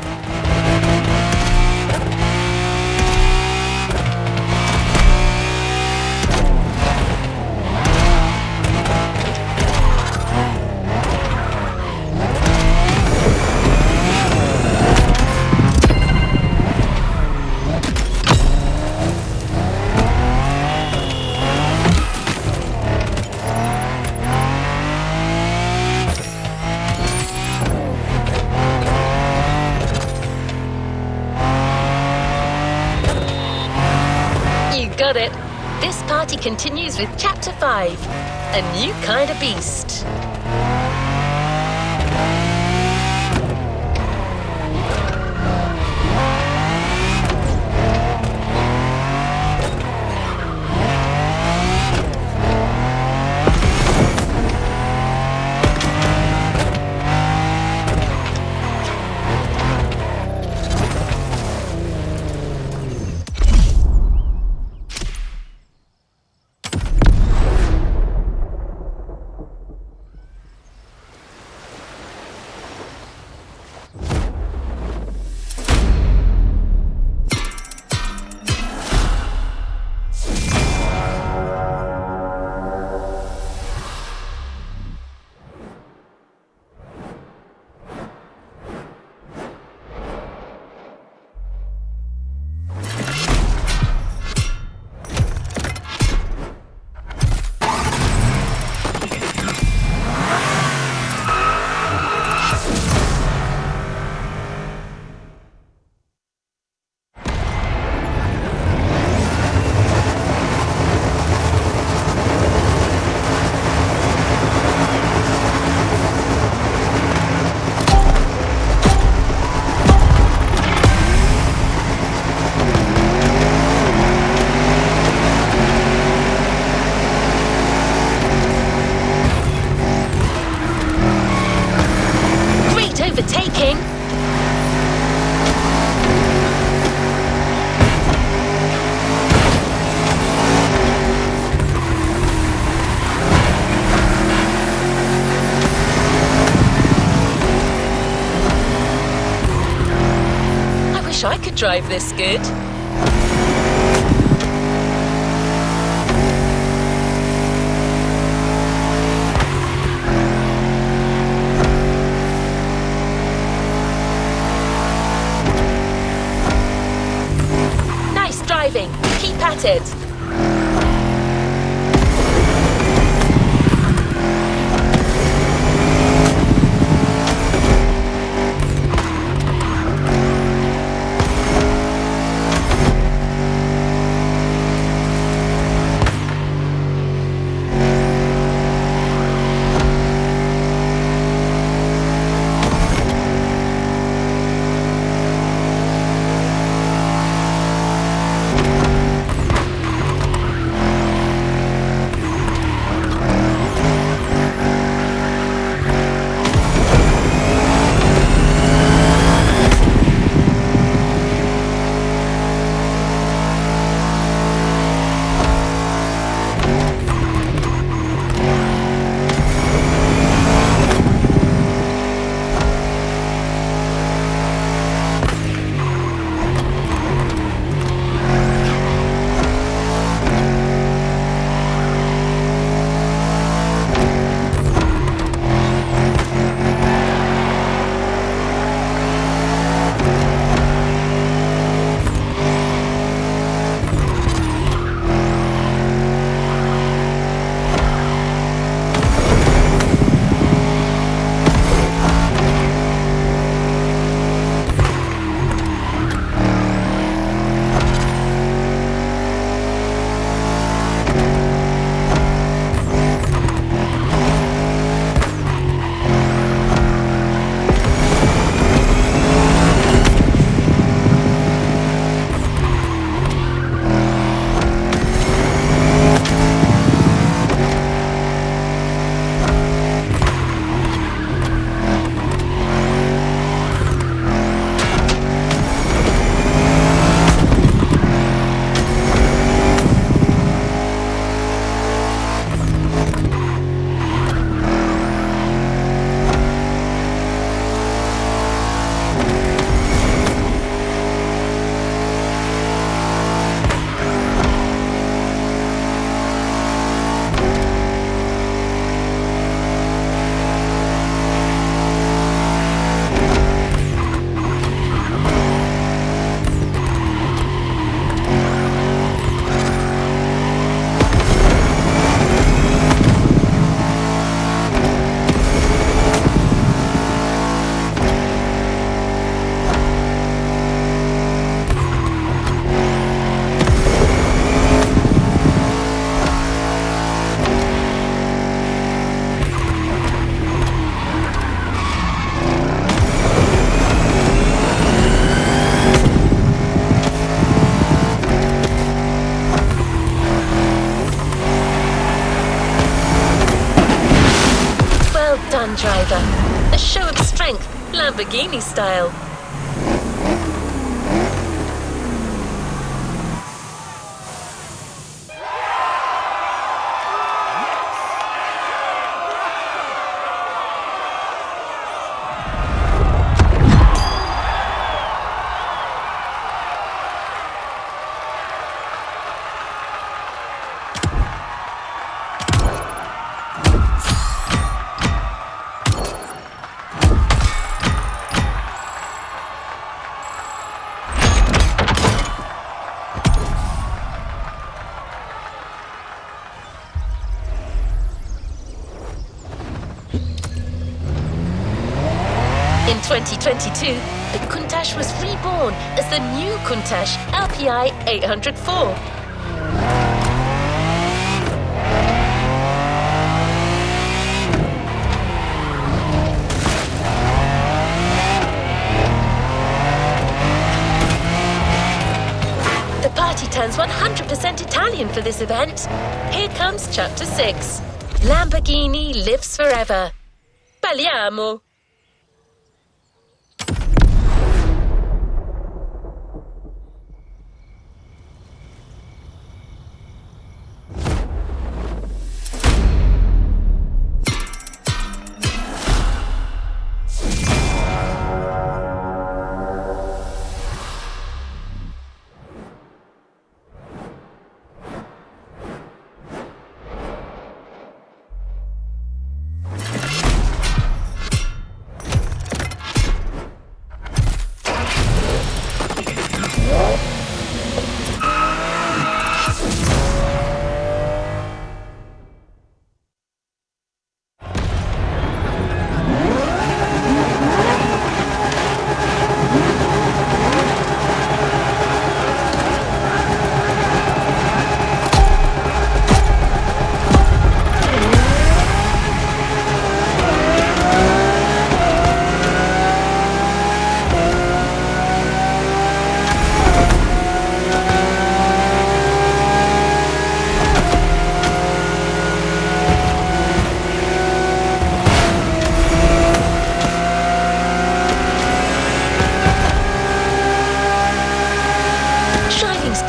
Got it. This party continues with Chapter 5, a new kind of beast. wish I could drive this good. Nice driving. Keep at it. done, driver. A show of strength, Lamborghini style. In 2022, the Countach was reborn as the new Countach LPI 804. The party turns 100% Italian for this event. Here comes Chapter 6. Lamborghini lives forever. Balliamo!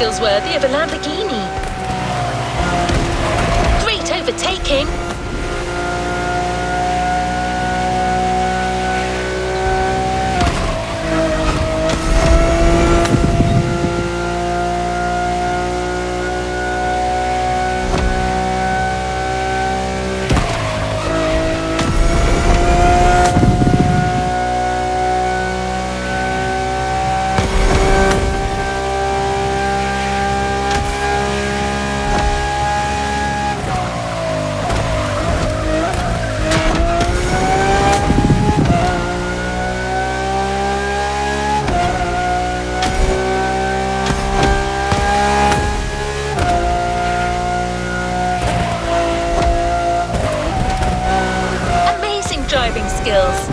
skills worthy of a Lamborghini. Great overtaking. Driving skills.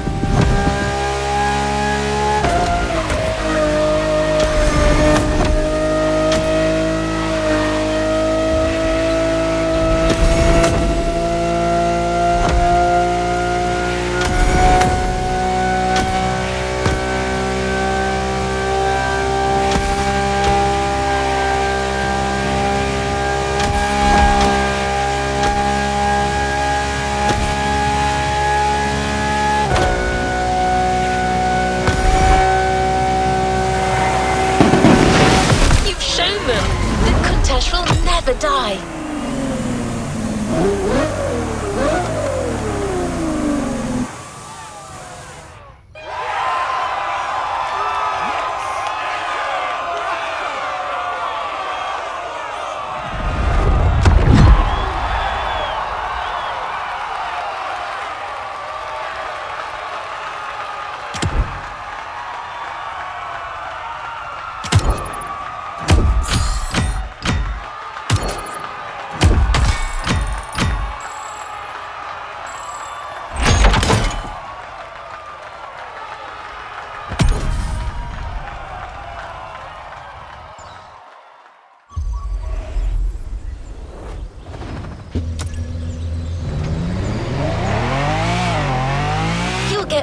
Will never die.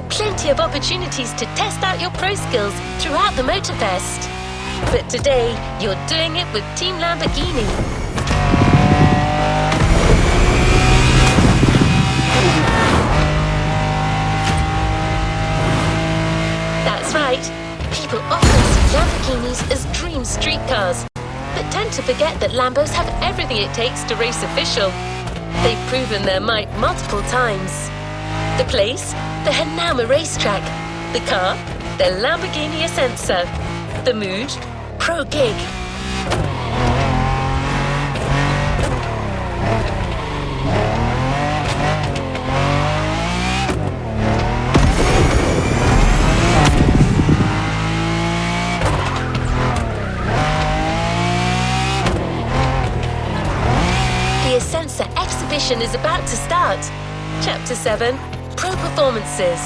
Plenty of opportunities to test out your pro skills throughout the MotorFest. But today, you're doing it with Team Lamborghini. That's right. People often see Lamborghinis as dream street cars, but tend to forget that Lambos have everything it takes to race official. They've proven their might multiple times. The place? The Hanama racetrack. The car? The Lamborghini Ascenso. The mood? Pro gig. The Ascenso exhibition is about to start. Chapter 7. Pro performances.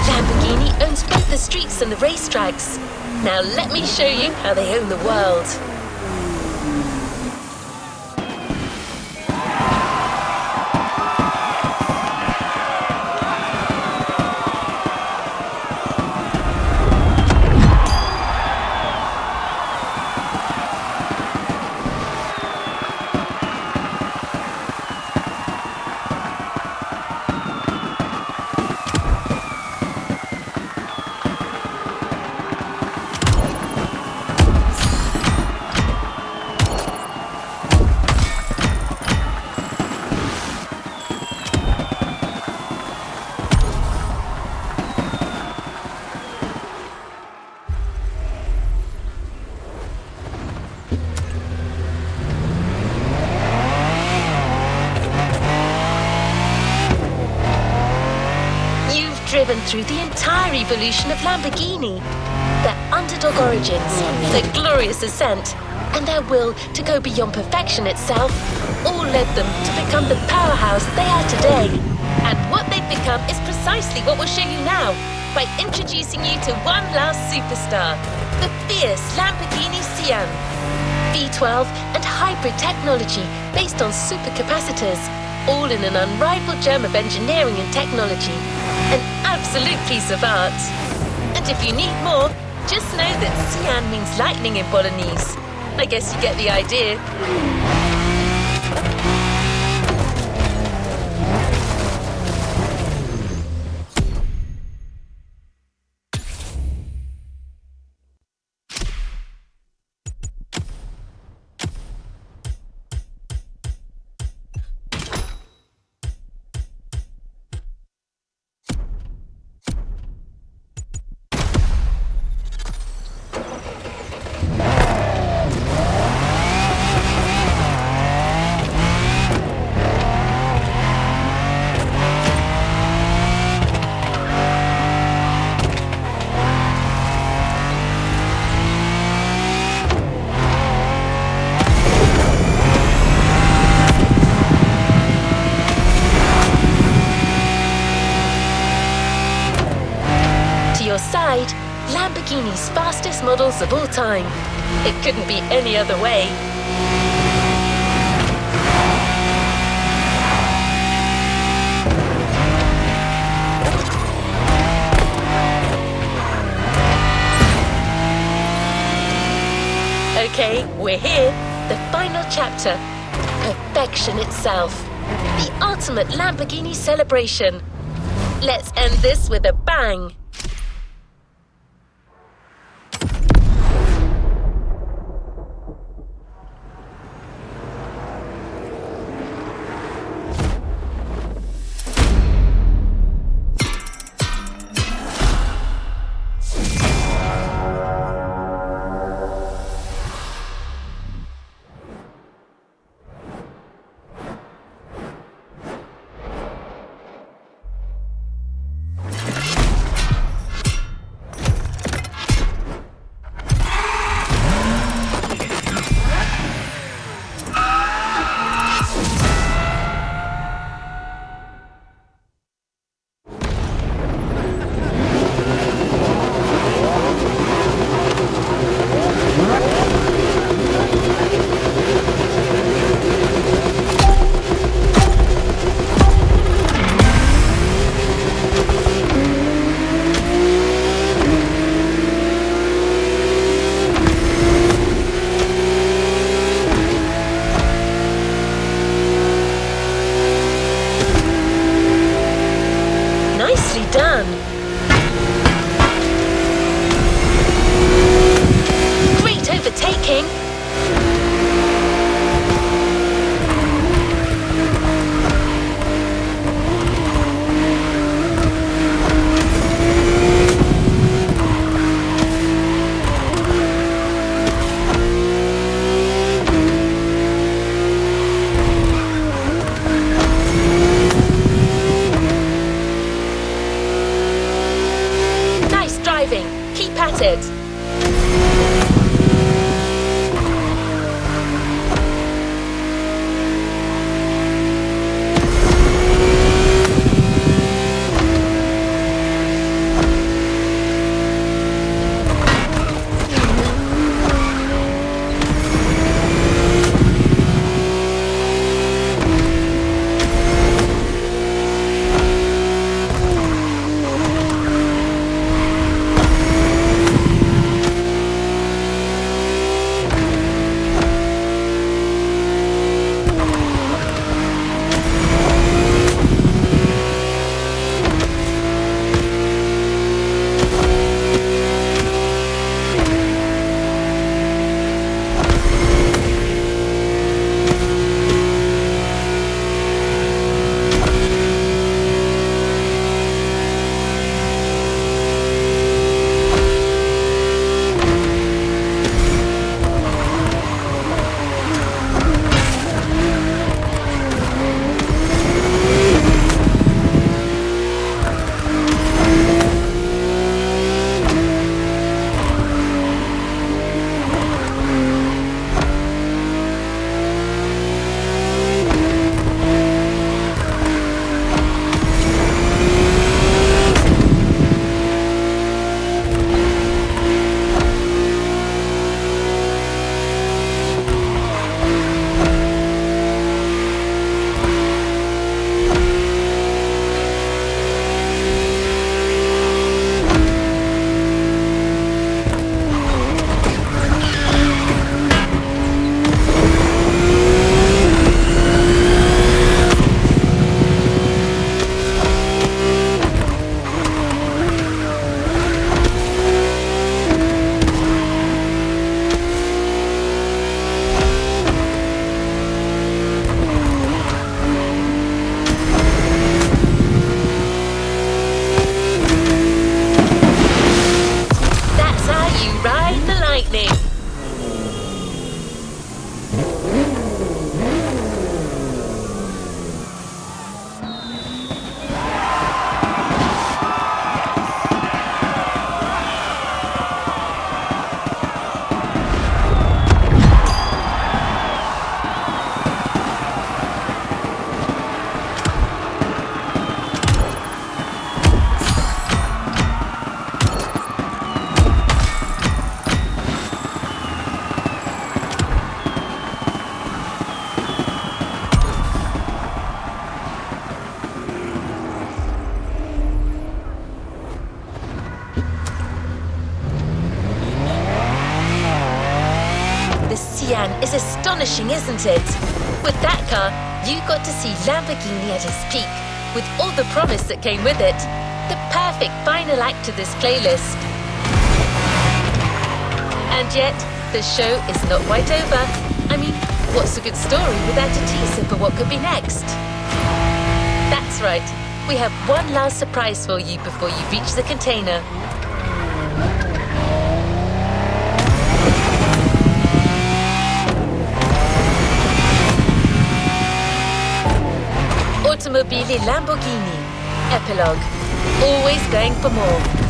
Lamborghini owns both the streets and the racetracks. Now let me show you how they own the world. Driven through the entire evolution of Lamborghini, their underdog origins, their glorious ascent, and their will to go beyond perfection itself, all led them to become the powerhouse they are today. And what they've become is precisely what we'll show you now, by introducing you to one last superstar, the fierce Lamborghini Sian. V12 and hybrid technology based on supercapacitors, all in an unrivaled gem of engineering and technology. An absolute piece of art. And if you need more, just know that Sian means lightning in Bolognese. I guess you get the idea. Side, Lamborghini's fastest models of all time. It couldn't be any other way. Okay, we're here. The final chapter. Perfection itself. The ultimate Lamborghini celebration. Let's end this with a bang. it. astonishing, isn't it? With that car, you got to see Lamborghini at its peak, with all the promise that came with it. The perfect final act to this playlist. And yet, the show is not quite over. I mean, what's a good story without a teaser for what could be next? That's right. We have one last surprise for you before you reach the container. Automobili Lamborghini. Epilogue. Always going for more.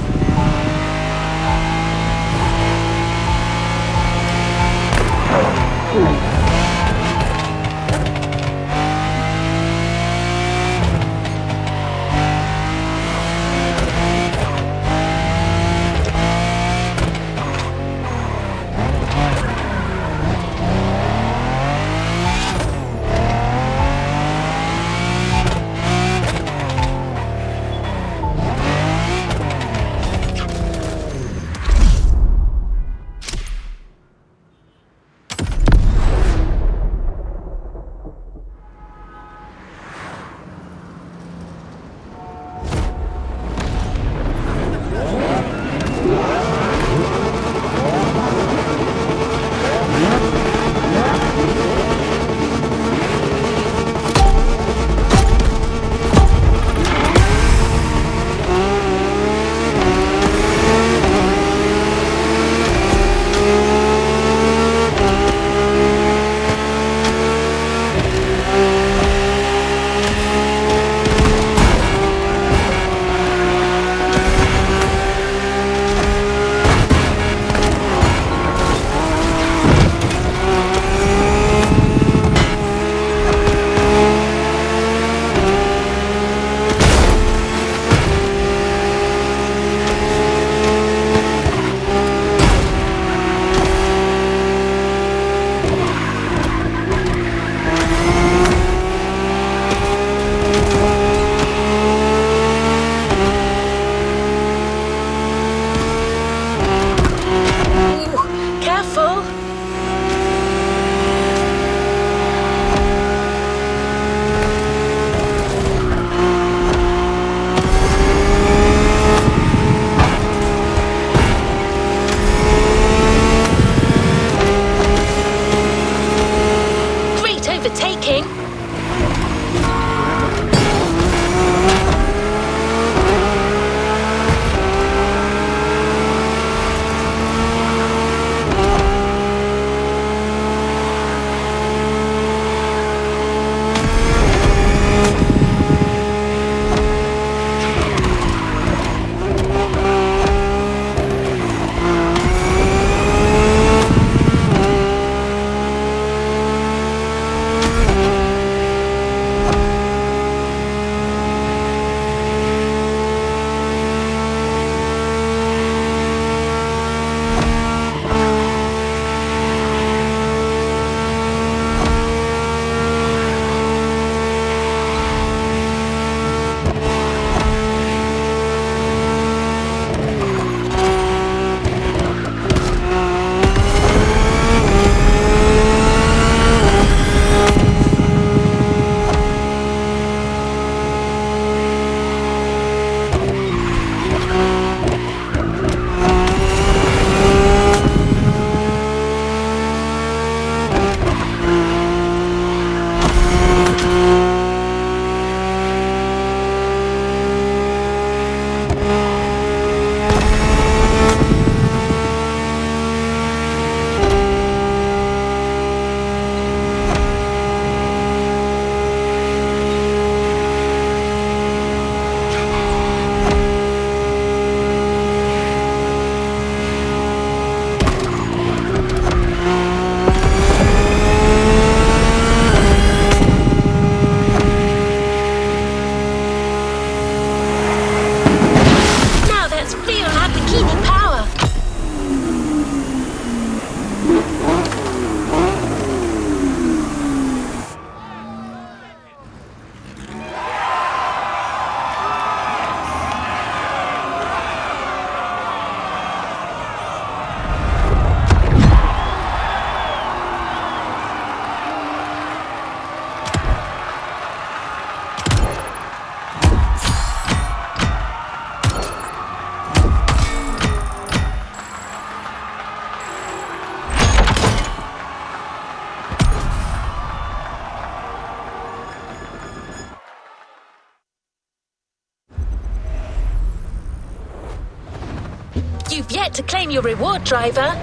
You've yet to claim your reward, driver.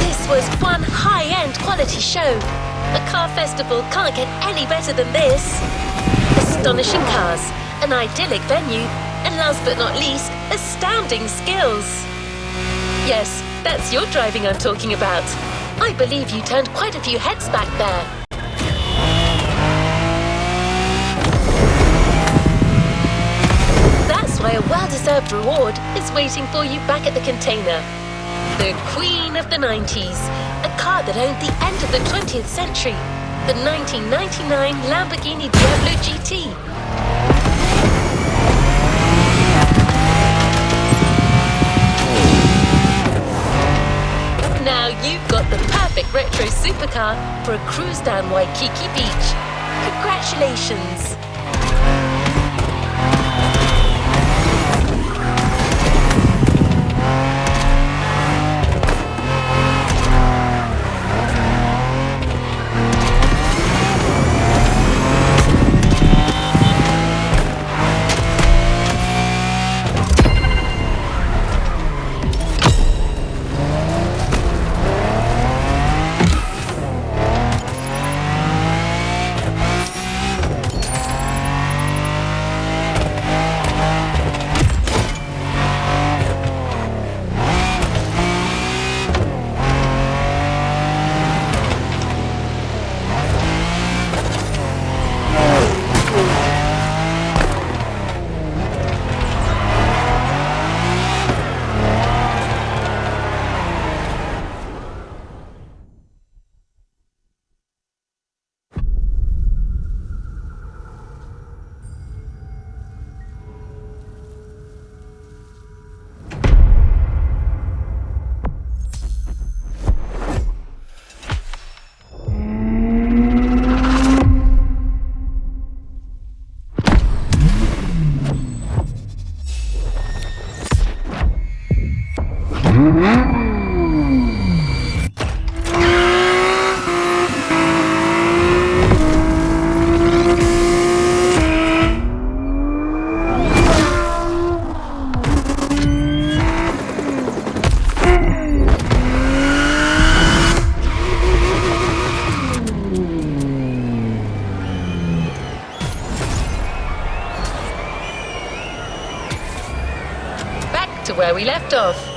This was one high-end quality show. A car festival can't get any better than this. Astonishing cars, an idyllic venue, and last but not least, astounding skills. Yes, that's your driving I'm talking about. I believe you turned quite a few heads back there. That's why a well-deserved reward is waiting for you back at the container. The Queen of the 90s, a car that owned the end of the 20th century, the 1999 Lamborghini Diablo GT. Now you've got the perfect retro supercar for a cruise down Waikiki Beach. Congratulations! To where we left off.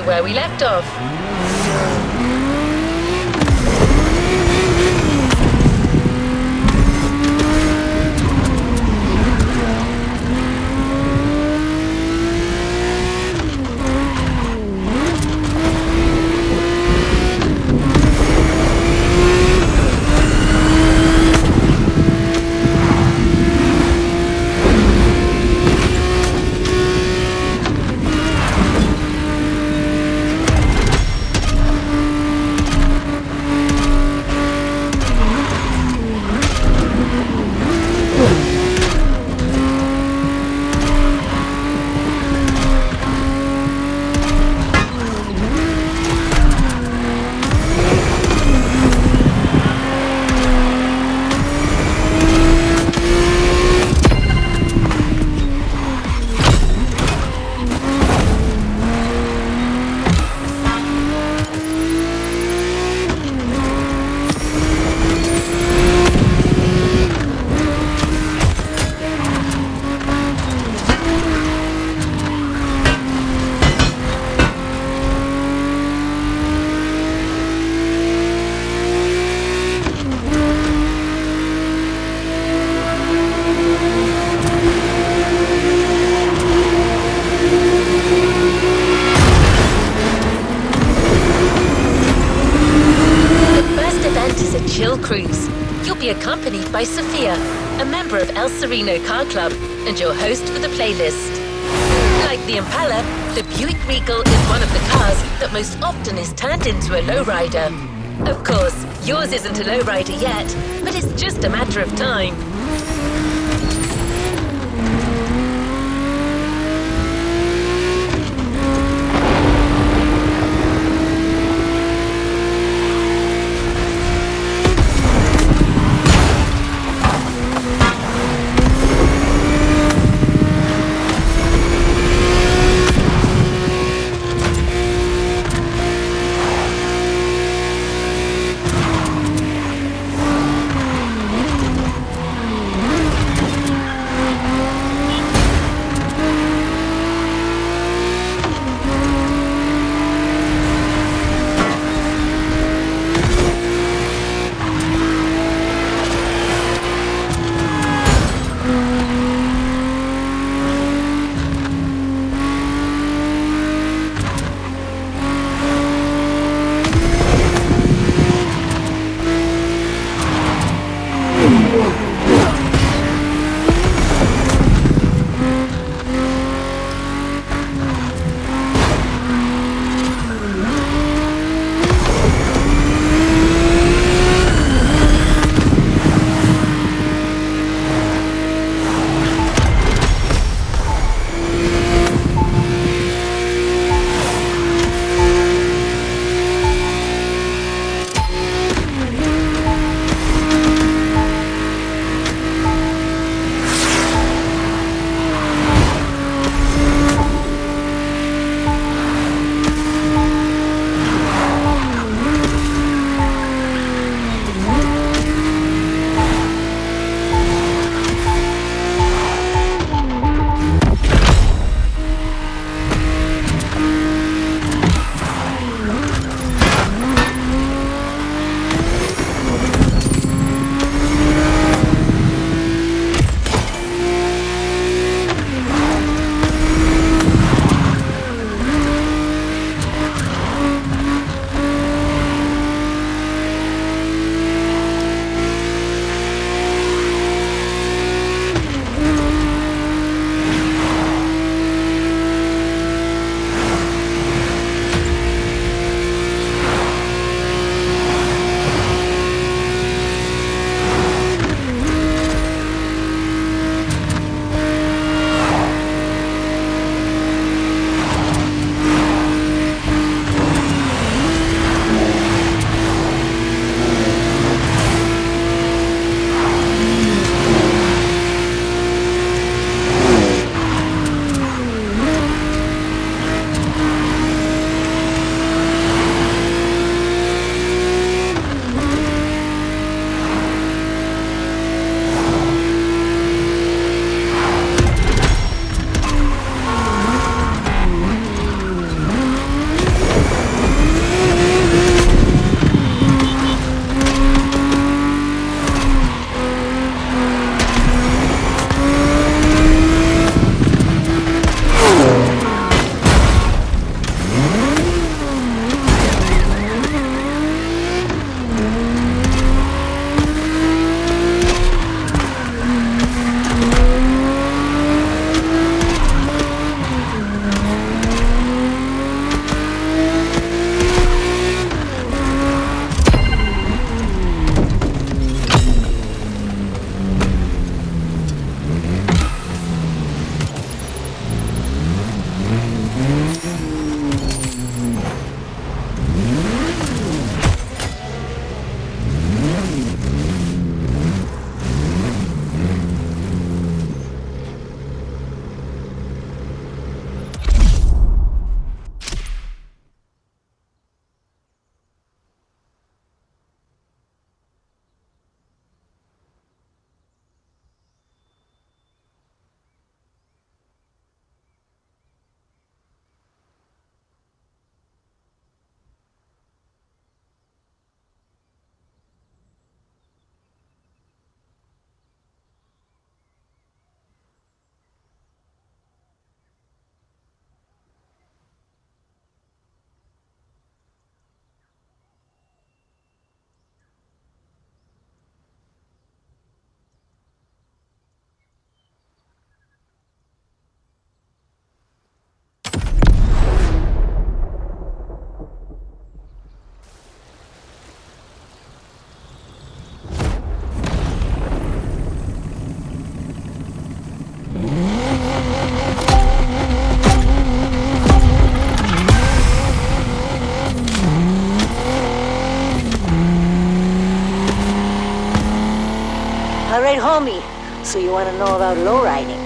to where we left off. Cruise. You'll be accompanied by Sophia, a member of El Sereno Car Club, and your host for the playlist. Like the Impala, the Buick Regal is one of the cars that most often is turned into a lowrider. Of course, yours isn't a lowrider yet, but it's just a matter of time. Alright, homie. So you wanna know about lowriding?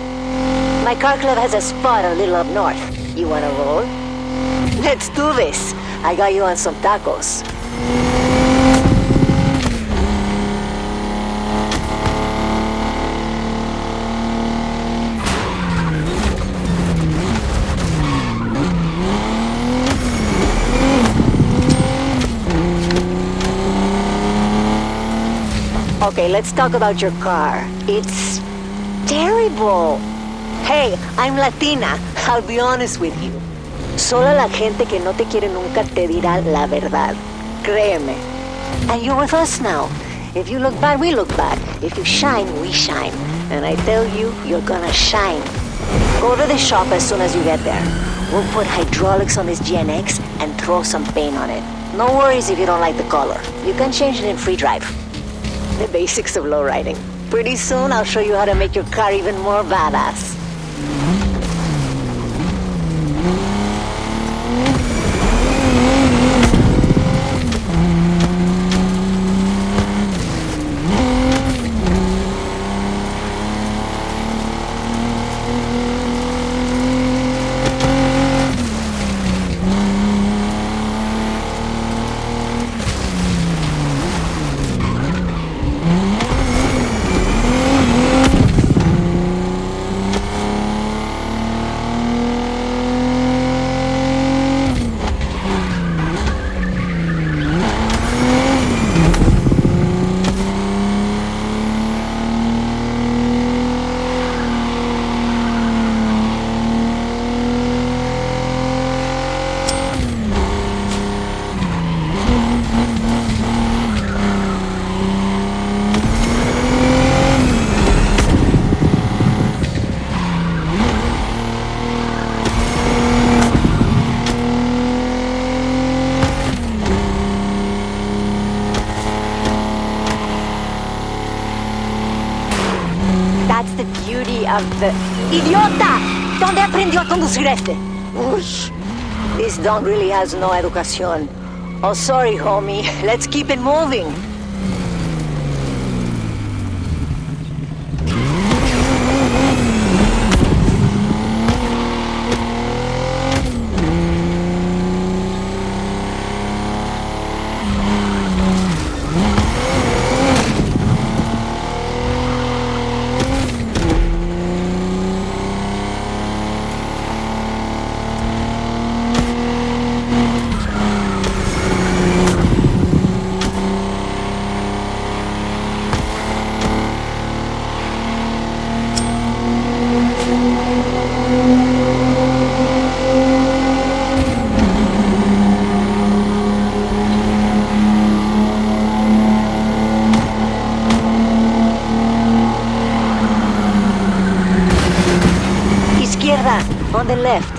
My car club has a spot a little up north. You wanna roll? Let's do this. I got you on some tacos. Okay, let's talk about your car. It's terrible. Hey, I'm Latina. I'll be honest with you. Solo la gente que no te quiere nunca te dirá la verdad. Créeme. And you're with us now. If you look bad, we look bad. If you shine, we shine. And I tell you, you're gonna shine. Go to the shop as soon as you get there. We'll put hydraulics on this GNX and throw some paint on it. No worries if you don't like the color. You can change it in free drive. The basics of lowriding. Pretty soon, I'll show you how to make your car even more badass. That's the beauty of the... ¡Idiota! ¿Dónde aprendió a conducir este? Ush. This dog really has no educación. Oh, sorry, homie. Let's keep it moving. On the left.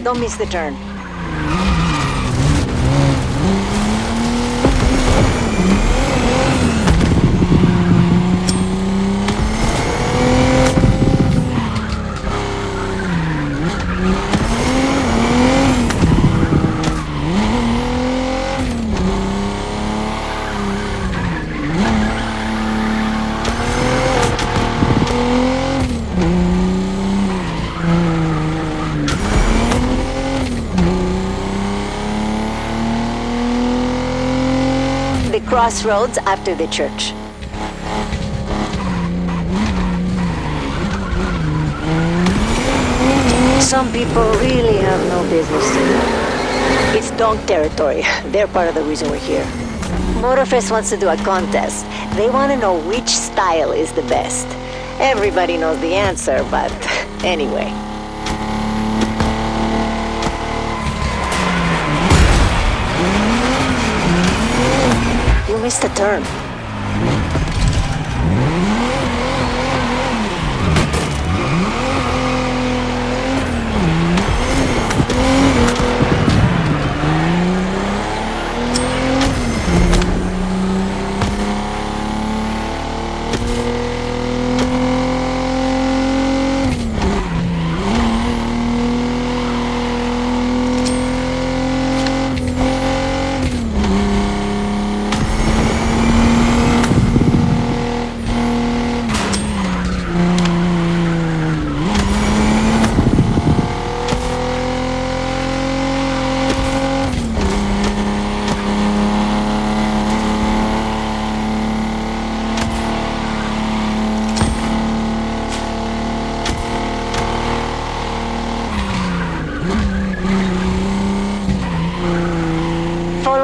Don't miss the turn. Crossroads after the church. Some people really have no business to know. It's dog territory. They're part of the reason we're here. MotorFest wants to do a contest. They want to know which style is the best. Everybody knows the answer, but anyway. You missed a turn.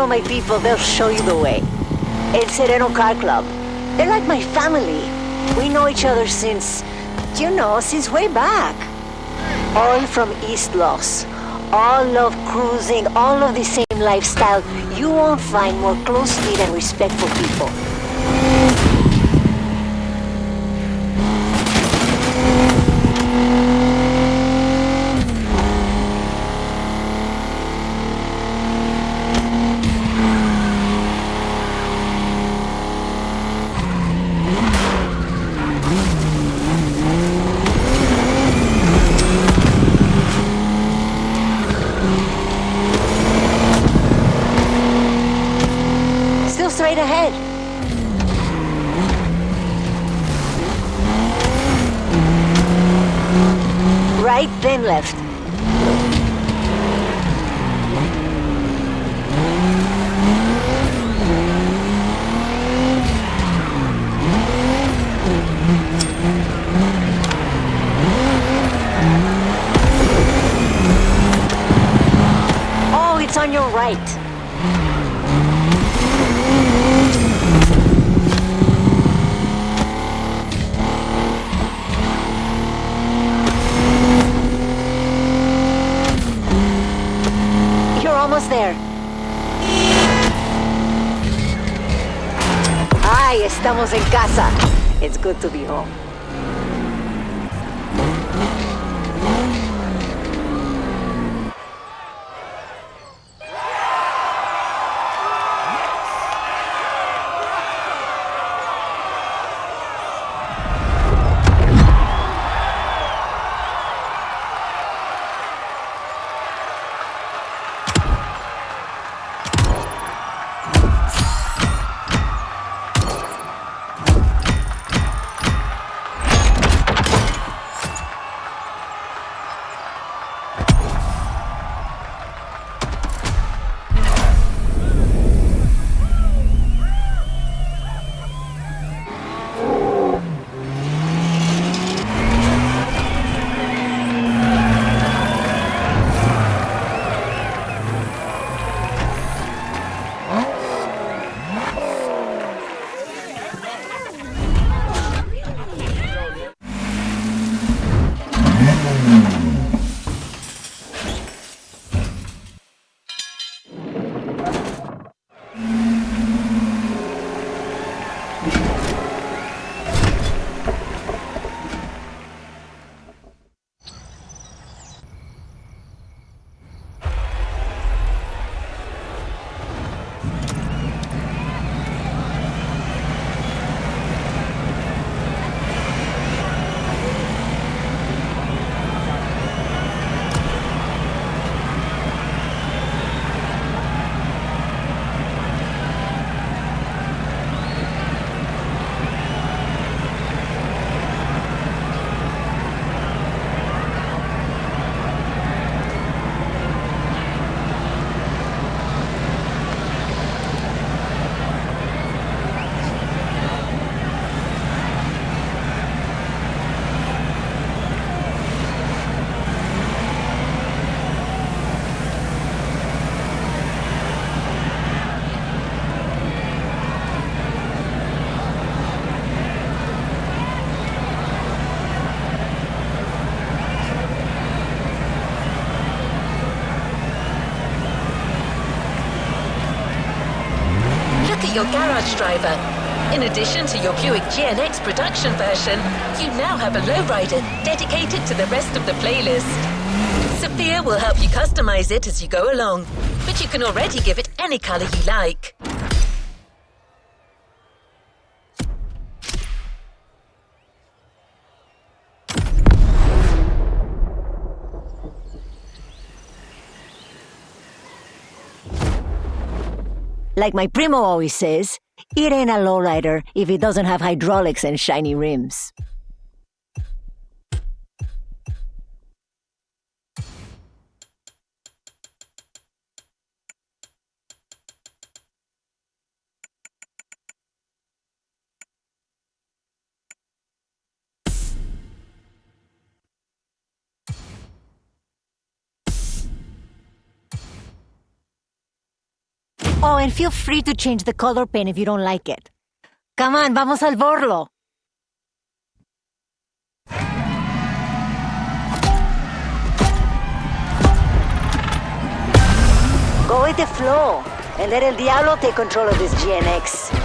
My people, they'll show you the way. El Sereno Car Club. They're like my family. We know each other since, since way back. All from East Los. All love cruising, all of the same lifestyle. You won't find more close-knit and respectful people. Straight ahead. Right, then left. Oh, it's on your right. Almost there. Ay, estamos en casa. It's good to be home. Your garage driver. In addition to your Buick GNX production version, you now have a lowrider dedicated to the rest of the playlist. Sophia will help you customize it as you go along, but you can already give it any color you like. Like my primo always says, it ain't a lowrider if it doesn't have hydraulics and shiny rims. Oh, and feel free to change the color pen if you don't like it. Come on, vamos al borlo. Go with the flow, and let El Diablo take control of this GNX.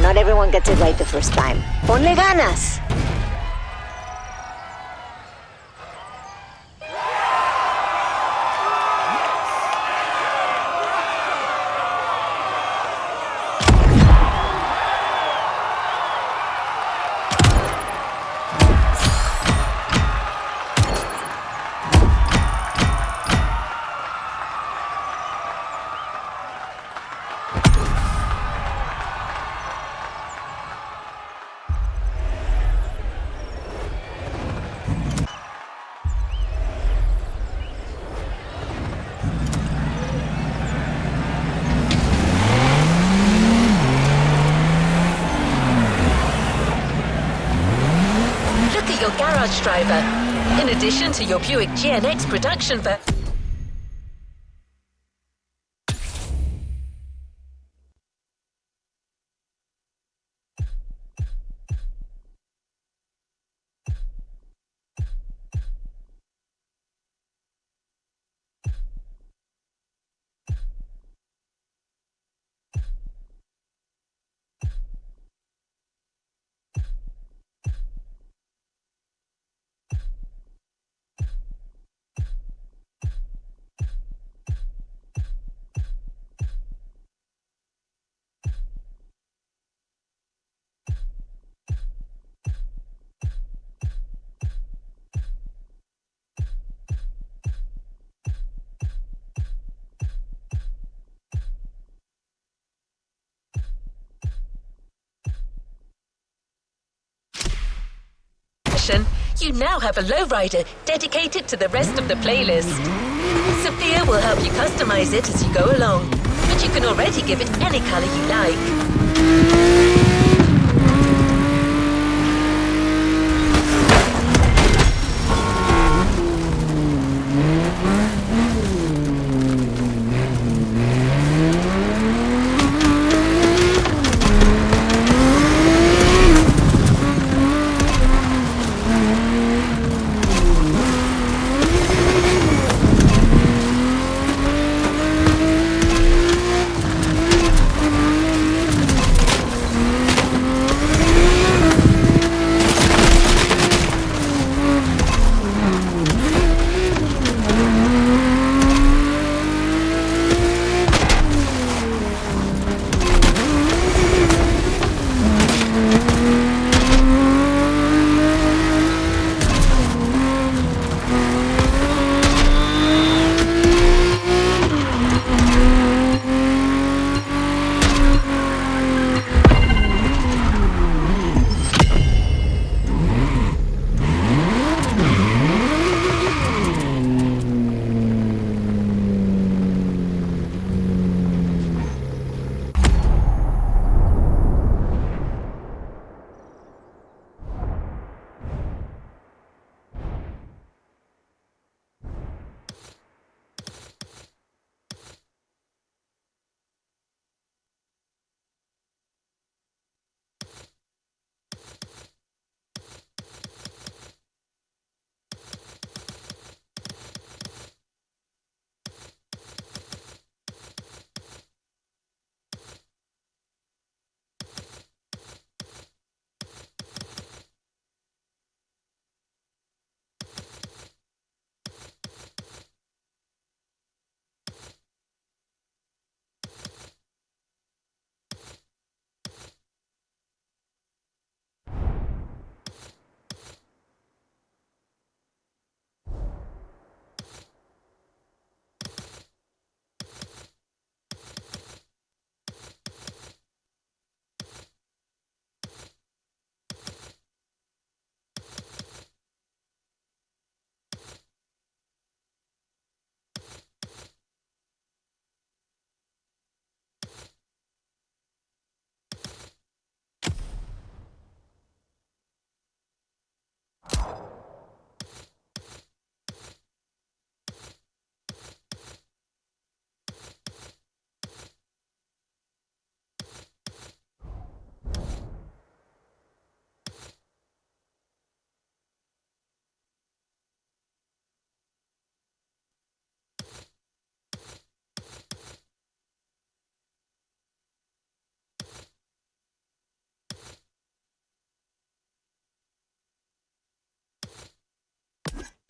Not everyone gets it right the first time. Ponle ganas! Garage driver. In addition to your Buick GNX production version. You now have a lowrider dedicated to the rest of the playlist. Sophia will help you customize it as you go along, but you can already give it any color you like.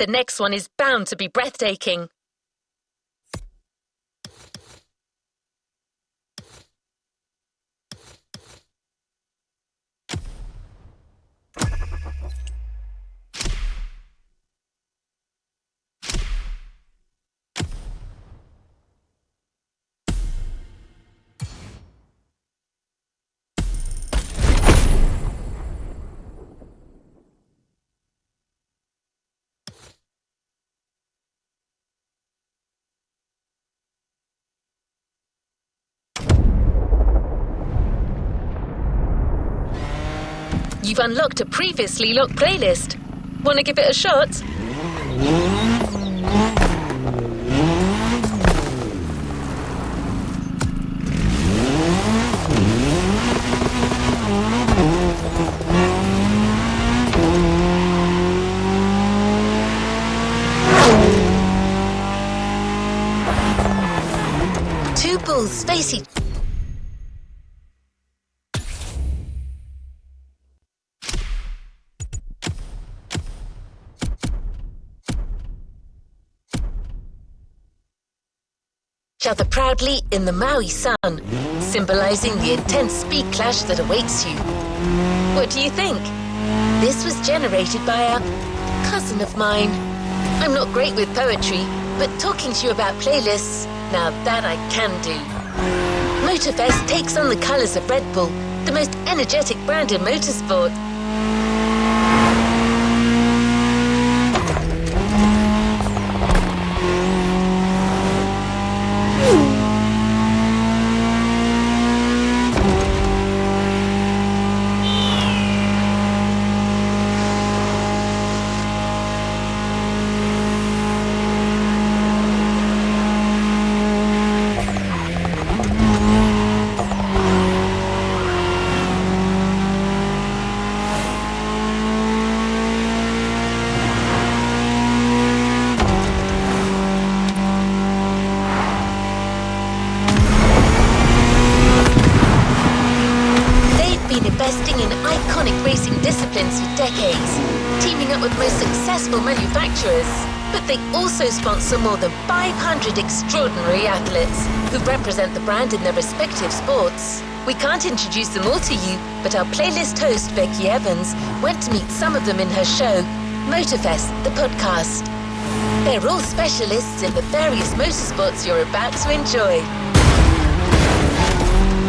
The next one is bound to be breathtaking. You've unlocked a previously locked playlist. Want to give it a shot? Two bulls face each other proudly in the Maui sun, symbolizing the intense speed clash that awaits you. What do you think? This was generated by a cousin of mine. I'm not great with poetry, but talking to you about playlists, now that I can do. MotorFest takes on the colors of Red Bull, the most energetic brand in motorsport. Investing in iconic racing disciplines for decades, teaming up with the most successful manufacturers. But they also sponsor more than 500 extraordinary athletes who represent the brand in their respective sports. We can't introduce them all to you, but our playlist host, Becky Evans, went to meet some of them in her show, MotorFest, the podcast. They're all specialists in the various motorsports you're about to enjoy.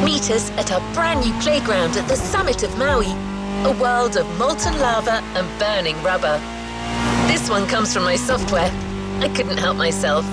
Meet us at our brand new playground at the summit of Maui, a world of molten lava and burning rubber. This one comes from my software. I couldn't help myself.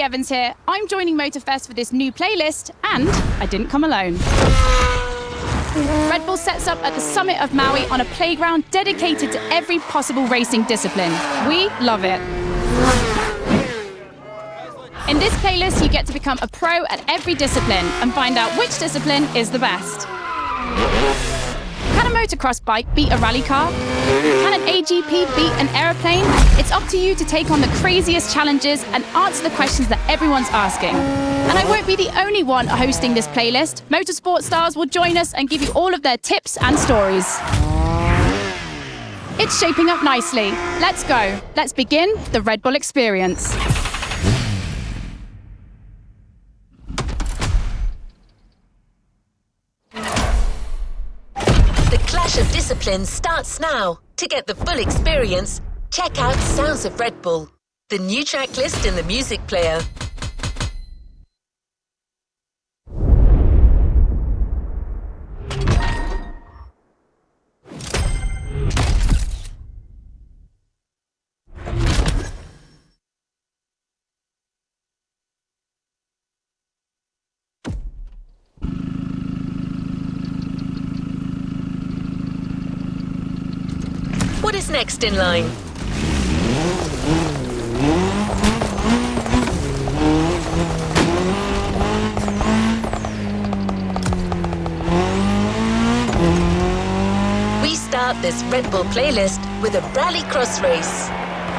Becky Evans here. I'm joining MotorFest for this new playlist, and I didn't come alone. Red Bull sets up at the summit of Maui on a playground dedicated to every possible racing discipline. We love it. In this playlist, you get to become a pro at every discipline and find out which discipline is the best. Can a motocross bike beat a rally car? Can an AGP beat an aeroplane? It's up to you to take on the craziest challenges and answer the questions that everyone's asking. And I won't be the only one hosting this playlist. Motorsport stars will join us and give you all of their tips and stories. It's shaping up nicely. Let's go. Let's begin the Red Bull experience. The clash of disciplines starts now. To get the full experience, check out Sounds of Red Bull, the new track list in the music player. What is next in line? We start this Red Bull playlist with a rallycross race.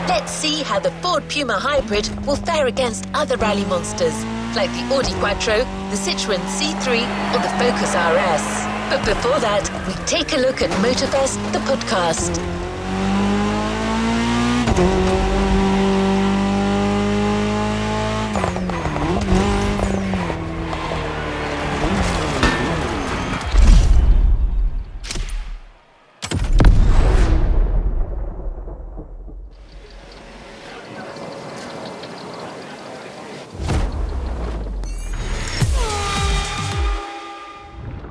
Let's see how the Ford Puma Hybrid will fare against other rally monsters, like the Audi Quattro, the Citroën C3, or the Focus RS. But before that, we take a look at MotorFest, the podcast.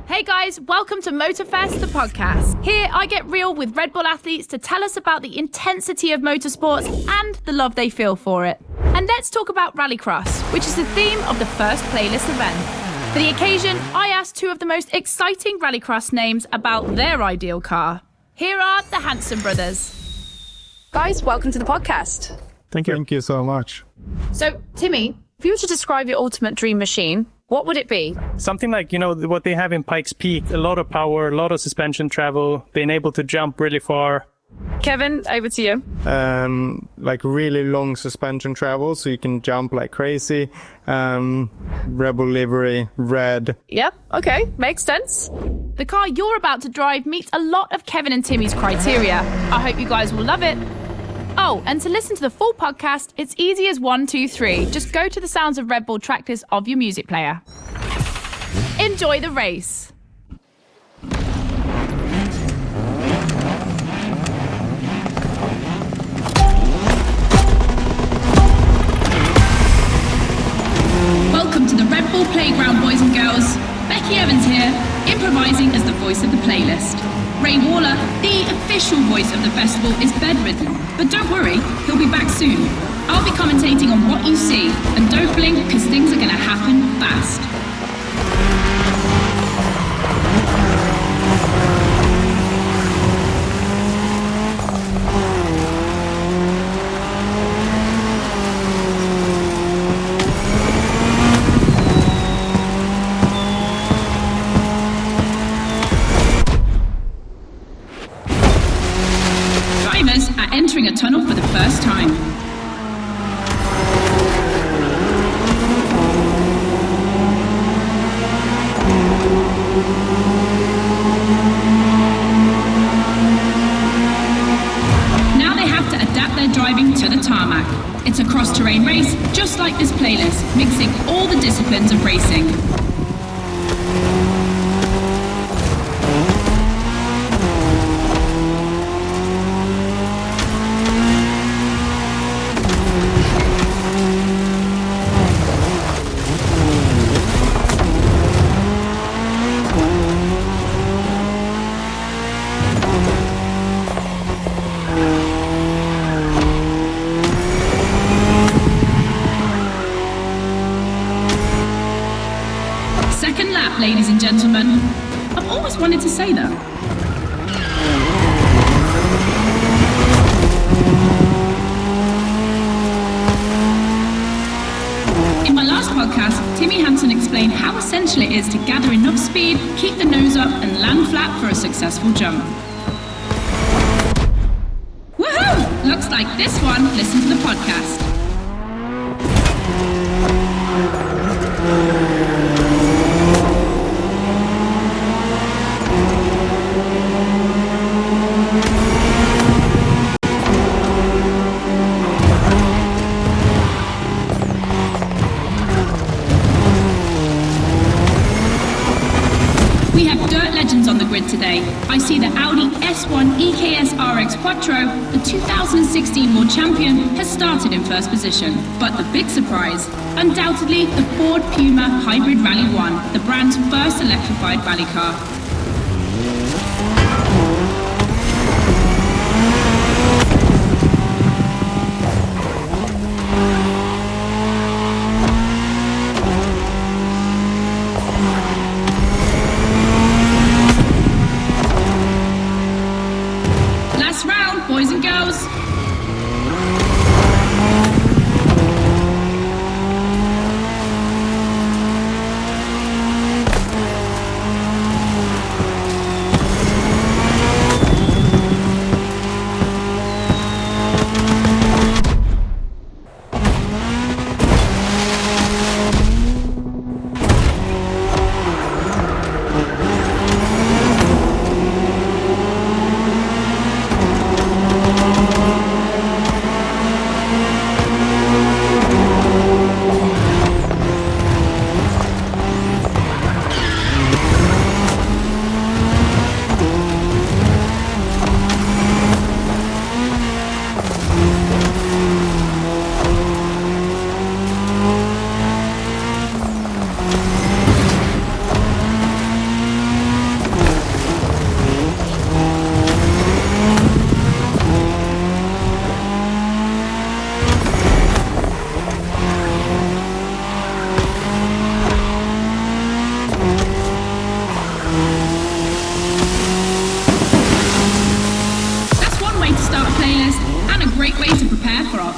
Hey guys, welcome to MotorFest, the podcast. Here I get real with Red Bull athletes to tell us about the intensity of motorsports and the love they feel for it. And let's talk about Rallycross, which is the theme of the first playlist event. For the occasion, I asked two of the most exciting Rallycross names about their ideal car. Here are the Hanson brothers. Guys, welcome to the podcast. Thank you. Thank you so much. So, Timmy, if you were to describe your ultimate dream machine, what would it be? Something like, what they have in Pikes Peak, a lot of power, a lot of suspension travel, being able to jump really far. Kevin, over to you. Like really long suspension travel, so you can jump like crazy. Rebel livery, red. Yep, okay, makes sense. The car you're about to drive meets a lot of Kevin and Timmy's criteria. I hope you guys will love it. Oh, and to listen to the full podcast, it's easy as 1, 2, 3. Just go to the Sounds of Red Bull tracklist of your music player. Enjoy the race. Welcome to the Red Bull Playground, boys and girls. Becky Evans here, improvising as the voice of the playlist. Ray Waller, the official voice of the festival, is bedridden, but don't worry, he'll be back soon. I'll be commentating on what you see, and don't blink because things are going to happen fast. Drivers are entering a tunnel for the first time. Now they have to adapt their driving to the tarmac. It's a cross-terrain race, just like this playlist, mixing all the disciplines of racing. second lap, ladies and gentlemen. I've always wanted to say that. In my last podcast, Timmy Hansen explained how essential it is to gather enough speed, keep the nose up, and land flat for a successful jump. Woohoo! Looks like this one. Listen to the podcast. On the grid today, I see the Audi S1 EKS RX Quattro, the 2016 World Champion, has started in first position. But the big surprise, undoubtedly the Ford Puma Hybrid Rally 1, the brand's first electrified rally car. Boys and girls.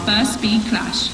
First speed clash.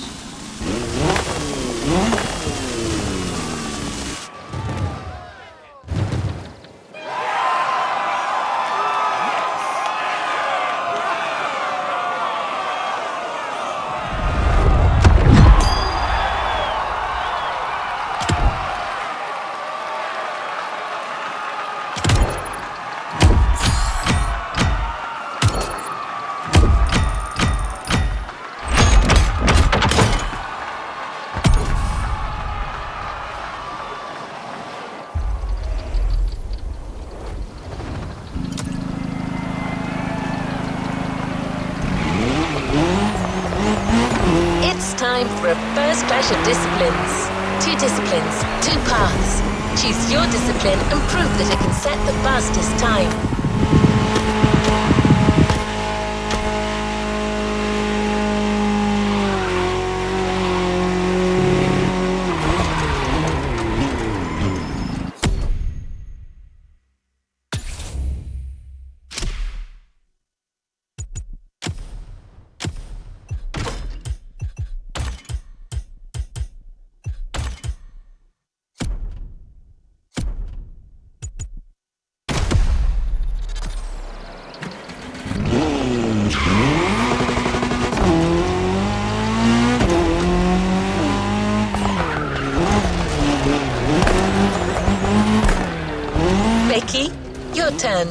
Time for a first clash of disciplines. 2 disciplines, 2 paths. Choose your discipline and prove that it can set the fastest time. Becky, your turn.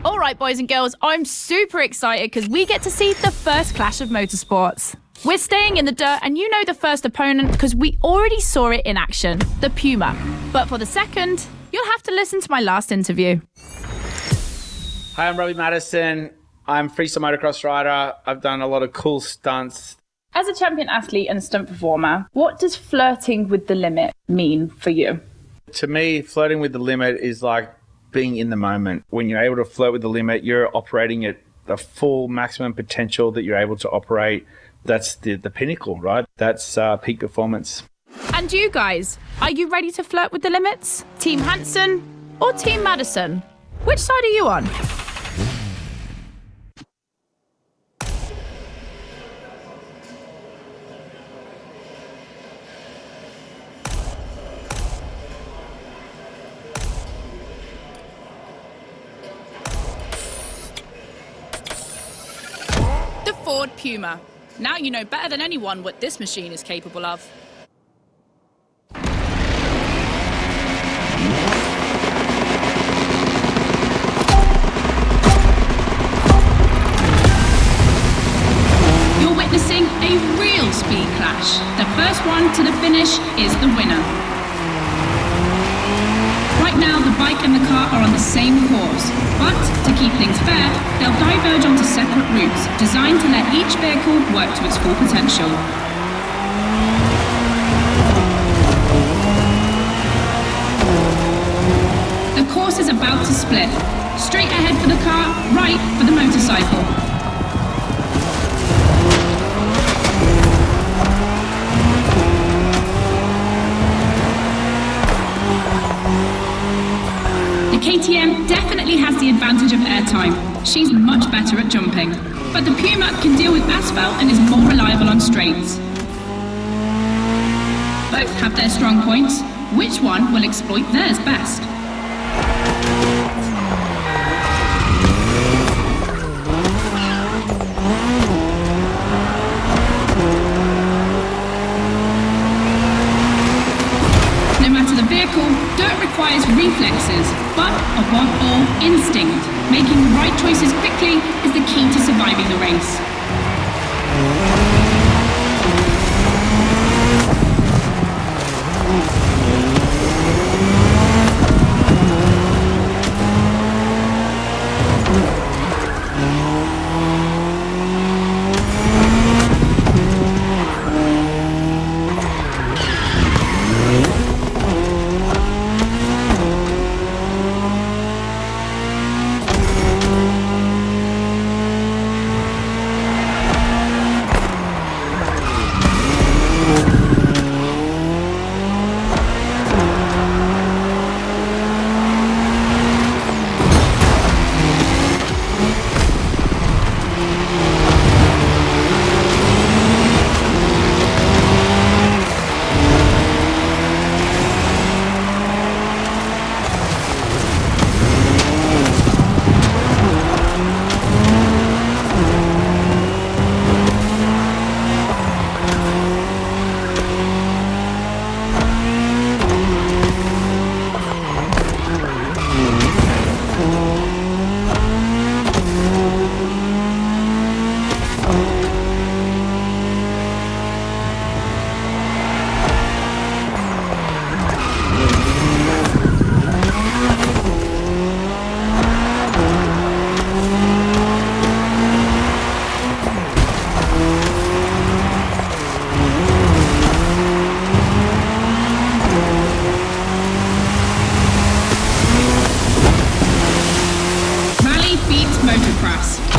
All right, boys and girls, I'm super excited because we get to see the first clash of motorsports. We're staying in the dirt, and you know the first opponent because we already saw it in action, the Puma. But for the second, you'll have to listen to my last interview. Hi, I'm Robbie Madison. I'm freestyle motocross rider. I've done a lot of cool stunts. As a champion athlete and stunt performer, what does flirting with the limit mean for you? To me, flirting with the limit is like being in the moment. When you're able to flirt with the limit, you're operating at the full maximum potential that you're able to operate. That's the pinnacle, right? That's peak performance. And you guys, are you ready to flirt with the limits? Team Hansen or Team Madison? Which side are you on? The Ford Puma. Now you know better than anyone what this machine is capable of. You're witnessing a real speed clash. The first one to the finish is the winner. Right now, the bike and the car are on the same course, but to keep things fair, they'll diverge onto separate routes, designed to let each vehicle work to its full potential. The course is about to split. Straight ahead for the car, right for the motorcycle. The KTM definitely has the advantage of airtime. She's much better at jumping. But the Puma can deal with asphalt and is more reliable on straights. Both have their strong points. Which one will exploit theirs best? No matter the vehicle, dirt requires reflexes, but above all, instinct. Making the right choices quickly is the key to surviving the race.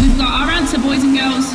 We've got our answer, boys and girls.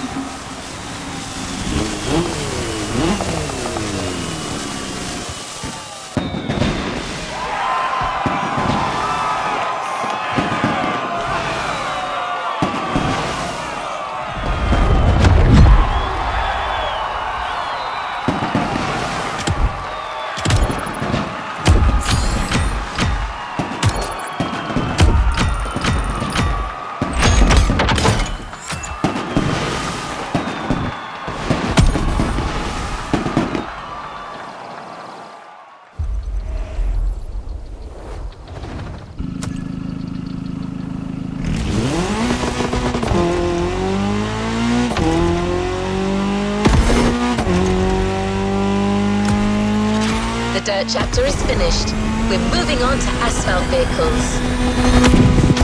The dirt chapter is finished. We're moving on to asphalt vehicles.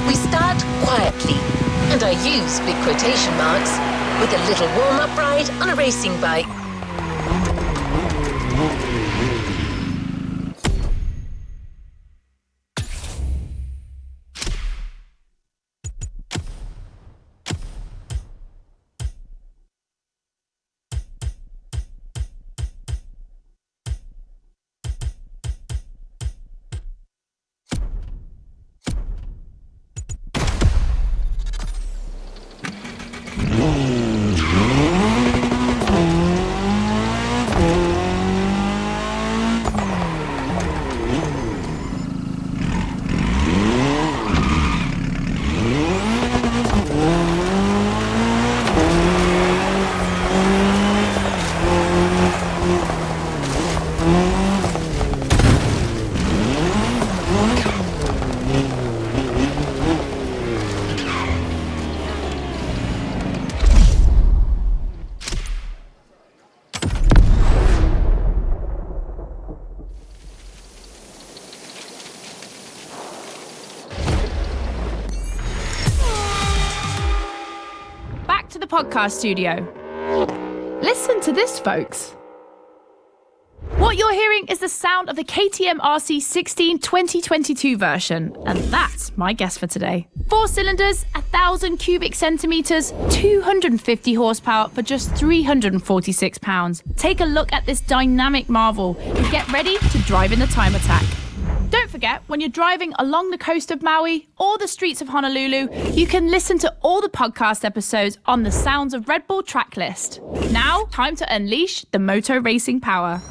We start quietly, And I use big quotation marks, with a little warm-up ride on a racing bike. To the podcast studio. Listen to this, folks. What you're hearing is the sound of the KTM RC16 2022 version, and that's my guess for today. 4 cylinders, 1,000 cubic centimeters, 250 horsepower for just 346 pounds. Take a look at this dynamic marvel and get ready to drive in the time attack. Don't forget, when you're driving along the coast of Maui or the streets of Honolulu, you can listen to all the podcast episodes on the Sounds of Red Bull track list. Now, time to unleash the moto racing power.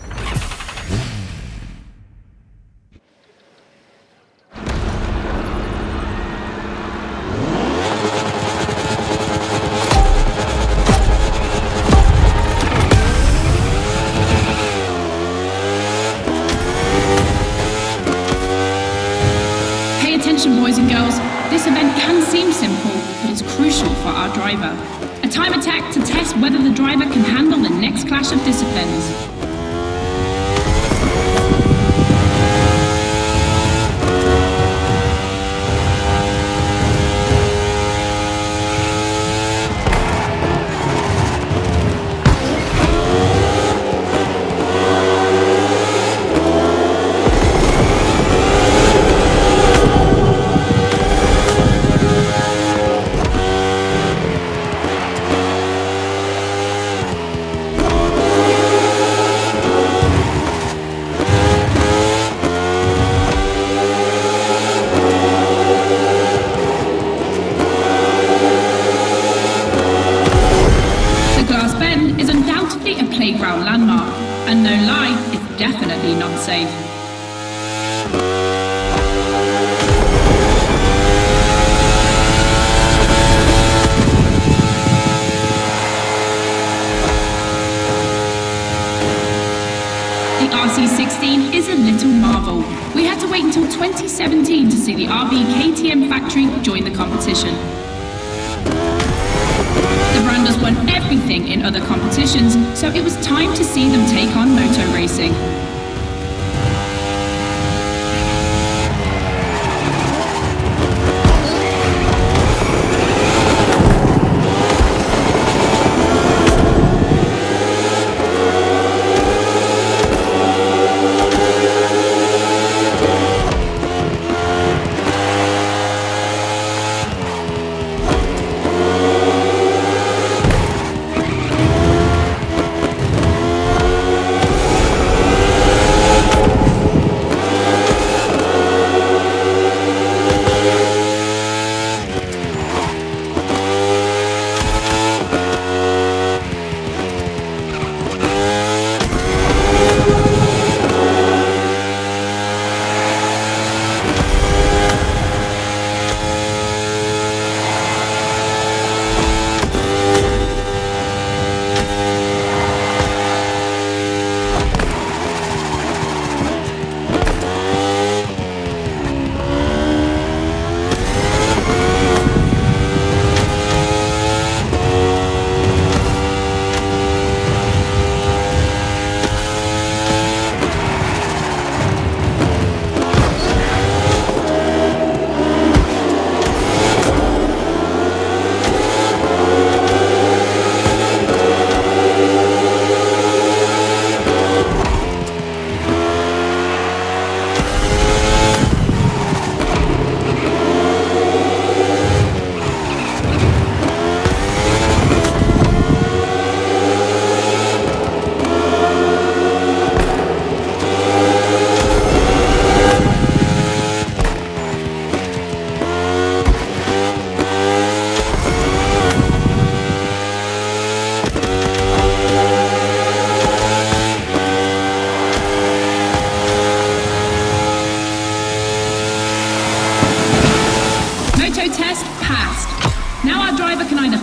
Boys and girls, this event can seem simple, but it's crucial for our driver. A time attack to test whether the driver can handle the next clash of disciplines. Landmark, and no lie, it's definitely not safe. The RC16 is a little marvel. We had to wait until 2017 to see the RB KTM factory join the competition. The brand has won everything in other competitions, so it was time to see them take on moto racing.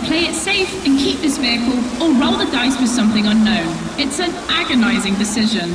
play it safe and keep this vehicle or roll the dice with something unknown. It's an agonizing decision.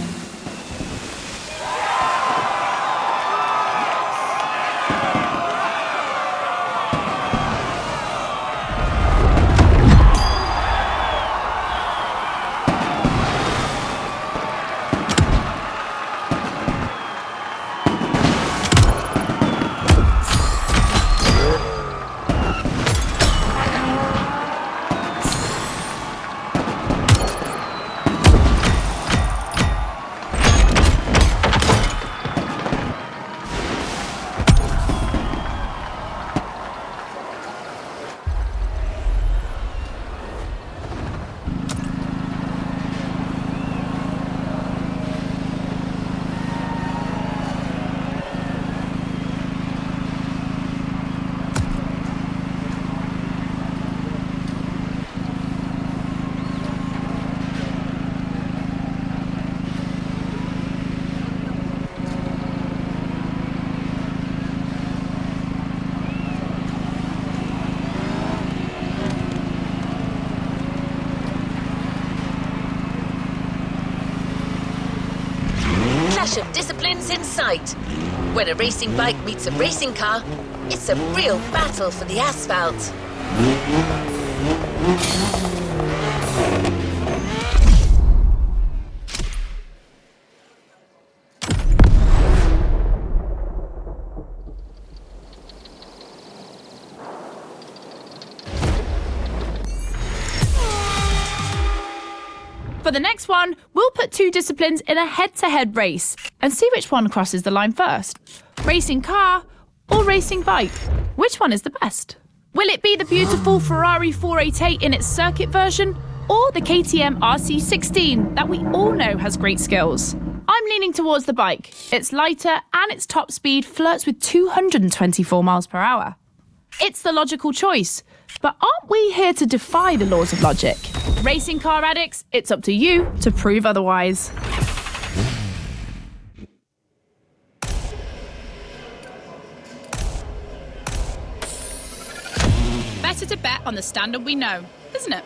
Clash of disciplines in sight. When a racing bike meets a racing car, it's a real battle for the asphalt. For the next one, we'll put two disciplines in a head-to-head race and see which one crosses the line first. Racing car or racing bike? Which one is the best? Will it be the beautiful Ferrari 488 in its circuit version or the KTM RC16 that we all know has great skills? I'm leaning towards the bike. It's lighter and its top speed flirts with 224 miles per hour. It's the logical choice. But aren't we here to defy the laws of logic? Racing car addicts, it's up to you to prove otherwise. Better to bet on the standard we know, isn't it?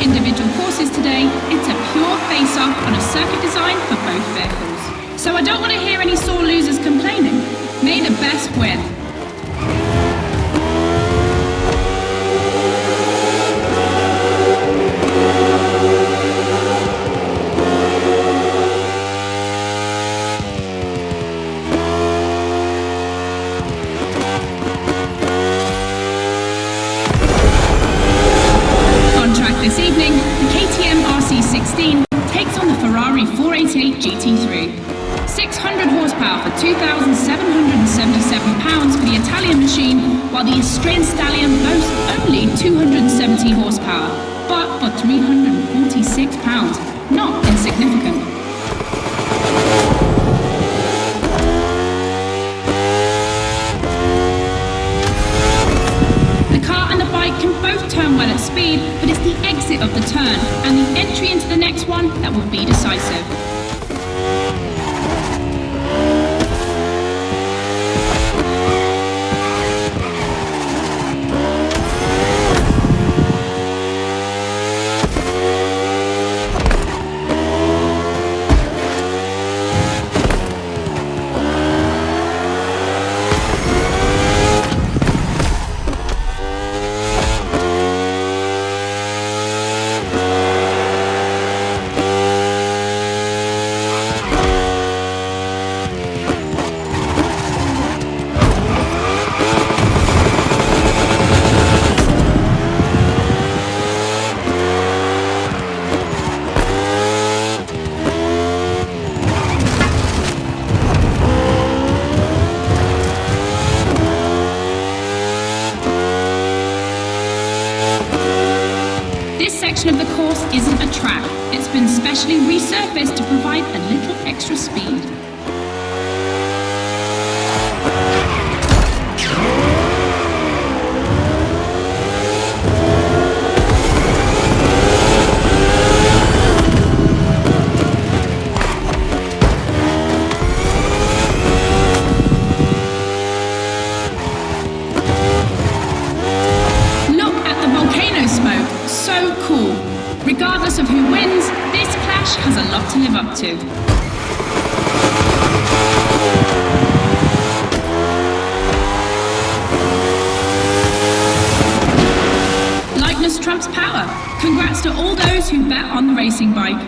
Individual courses today, it's a pure face-off on a circuit design for both vehicles. So I don't want to hear any sore losers complaining. May the best win. This evening, the KTM RC16 takes on the Ferrari 488 GT3. 600 horsepower for 2,777 pounds for the Italian machine, while the Austrian Stallion boasts only 270 horsepower, but for 346 pounds, not insignificant. The car and the bike can both turn well at speed, but it's the exit of the turn and the entry into the next one that will be decisive. Of the course isn't a track. It's been specially resurfaced to provide a little extra speed. match has a lot to live up to. Lightness trumps power. Congrats to all those who bet on the racing bike.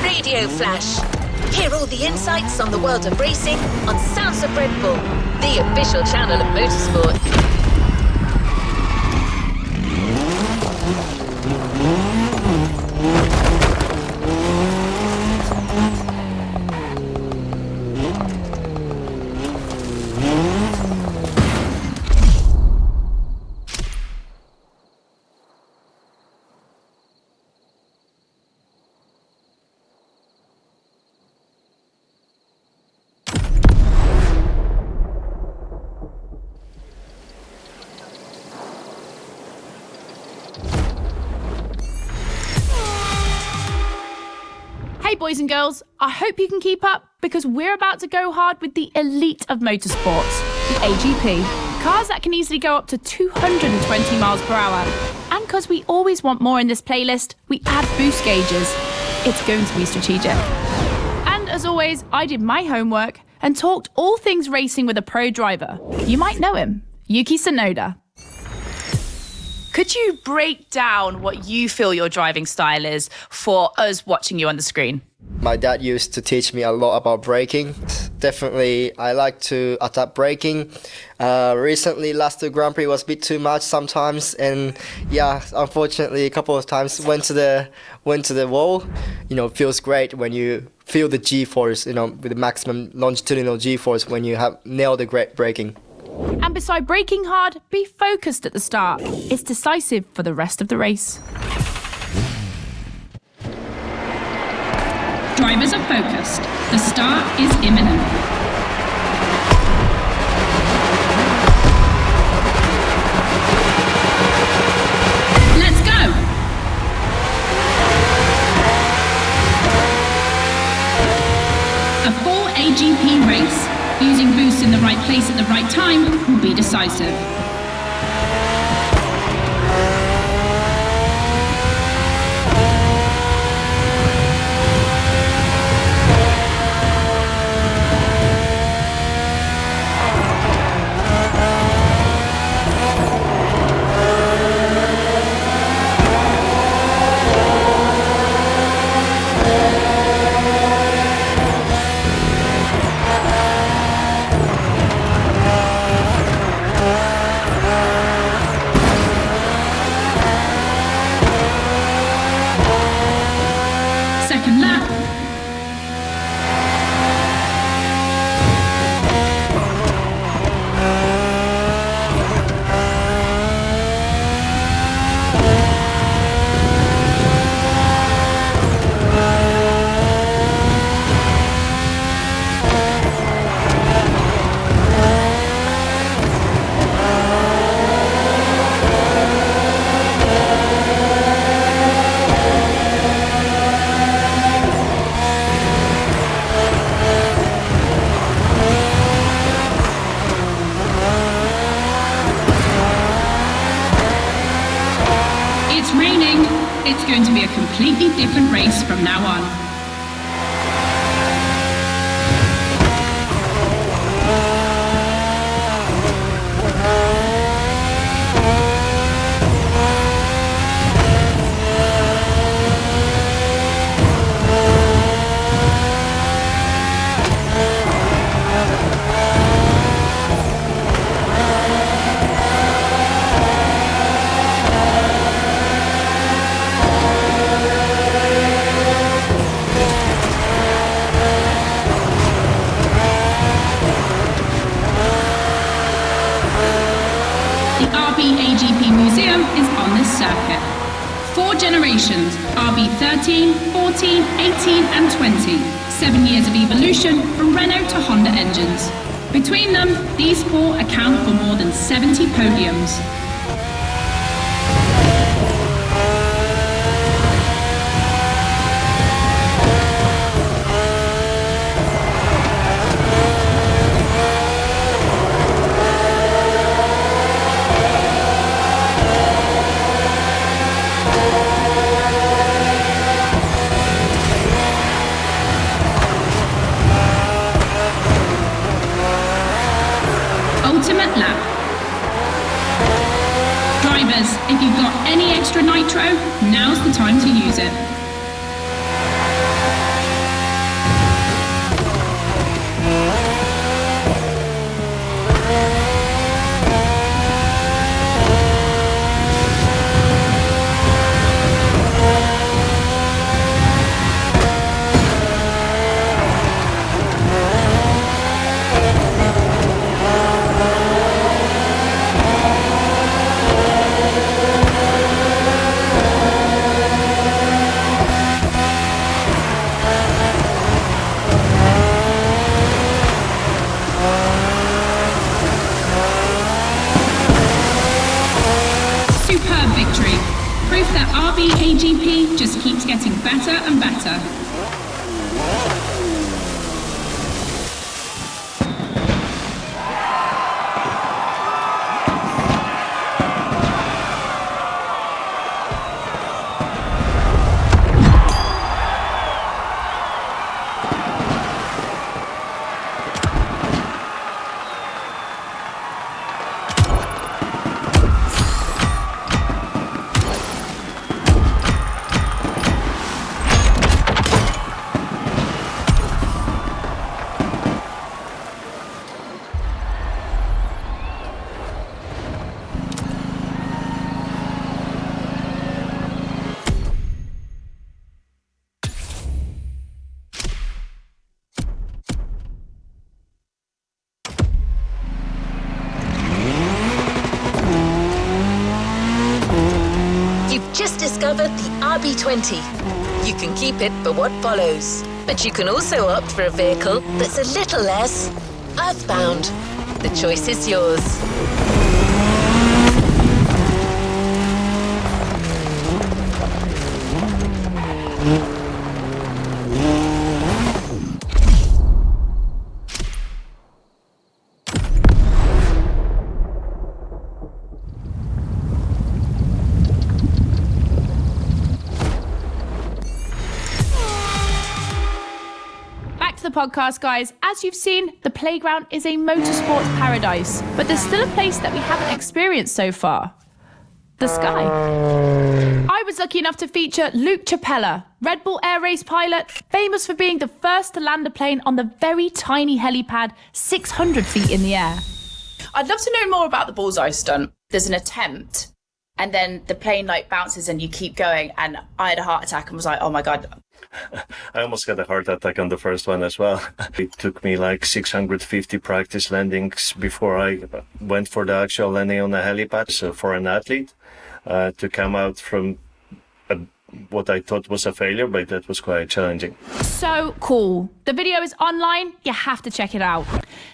Radio Flash. Hear all the insights on the world of racing on Sounds of Red Bull, the official channel of motorsport. Hey boys and girls, I hope you can keep up because we're about to go hard with the elite of motorsports, the AGP. Cars that can easily go up to 220 miles per hour. And because we always want more in this playlist, we add boost gauges. It's going to be strategic. And as always, I did my homework and talked all things racing with a pro driver. You might know him, Yuki Tsunoda. Could you break down what you feel your driving style is for us watching you on the screen? My dad used to teach me a lot about braking. Definitely, I like to adapt braking. Recently, last Grand Prix was a bit too much sometimes, and yeah, unfortunately, a couple of times went to the wall. You know, it feels great when you feel the G-force, you know, with the maximum longitudinal G-force when you have nailed the great braking. And beside braking hard, be focused at the start. It's decisive for the rest of the race. Drivers are focused. The start is imminent. Let's go! A full AGP race, using boosts in the right place at the right time, will be decisive. It's going to be a completely different race from now on. generations, RB13, 14, 18 and 20. 7 years of evolution from Renault to Honda engines. Between them, these four account for more than 70 podiums. Ultimate lap. Drivers, if you've got any extra nitro, now's the time to use it. Proof that RB AGP just keeps getting better and better. Just discovered the RB20. You can keep it for what follows, but you can also opt for a vehicle that's a little less earthbound. The choice is yours. The podcast, guys. As you've seen, the playground is a motorsports paradise, but there's still a place that we haven't experienced so far: the sky. I was lucky enough to feature Luke Chapella, Red Bull Air Race pilot, famous for being the first to land a plane on the very tiny helipad 600 feet in the air. I'd love to know more about the bullseye stunt. There's an attempt, and then the plane like bounces and you keep going, and I had a heart attack and was like, oh my God. I almost had a heart attack on the first one as well. It took me like 650 practice landings before I went for the actual landing on the helipad. So for an athlete to come out from what I thought was a failure, but that was quite challenging. So cool. The video is online. You have to check it out.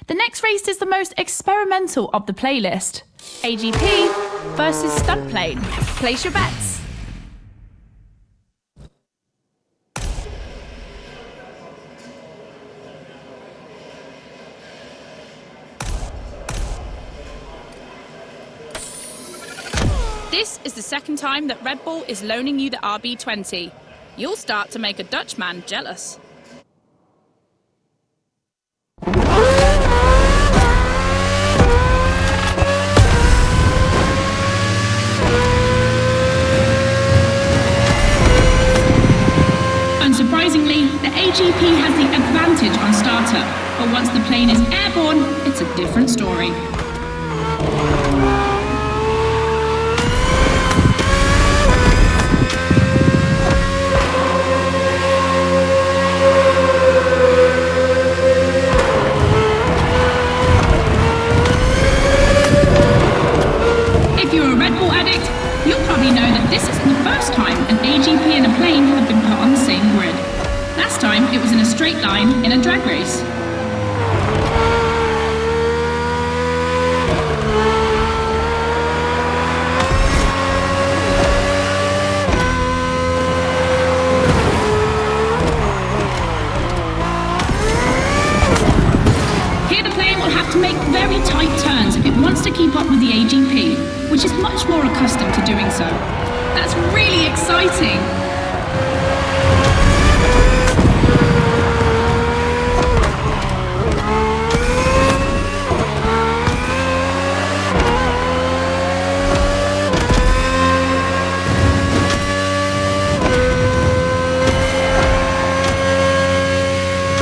The next race is the most experimental of the playlist: AGP versus stunt plane. Place your bets. This is the second time that Red Bull is loaning you the RB20. You'll start to make a Dutchman jealous. Unsurprisingly, the AGP has the advantage on startup, but once the plane is airborne, it's a different story. If you're a Red Bull addict, you'll probably know that this isn't the first time an AGP it was in a straight line in a drag race. Here the plane will have to make very tight turns if it wants to keep up with the AGP, which is much more accustomed to doing so. That's really exciting!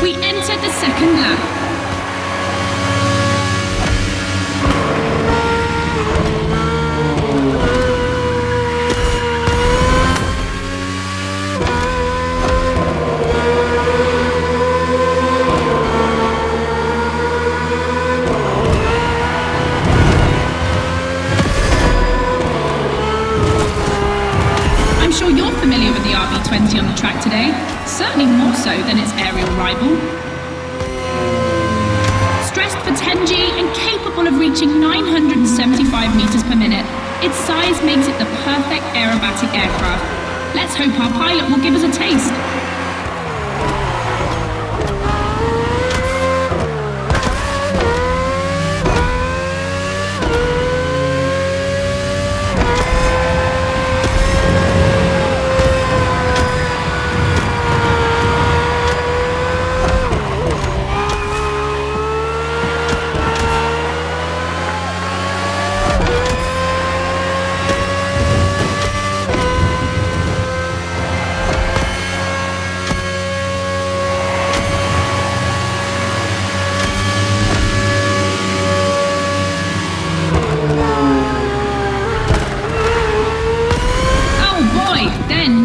We entered the second lap. I'm sure you're familiar with the RB20 on the track today, certainly more so than its aerial rival. Stressed for 10G and capable of reaching 975 meters per minute, its size makes it the perfect aerobatic aircraft. Let's hope our pilot will give us a taste.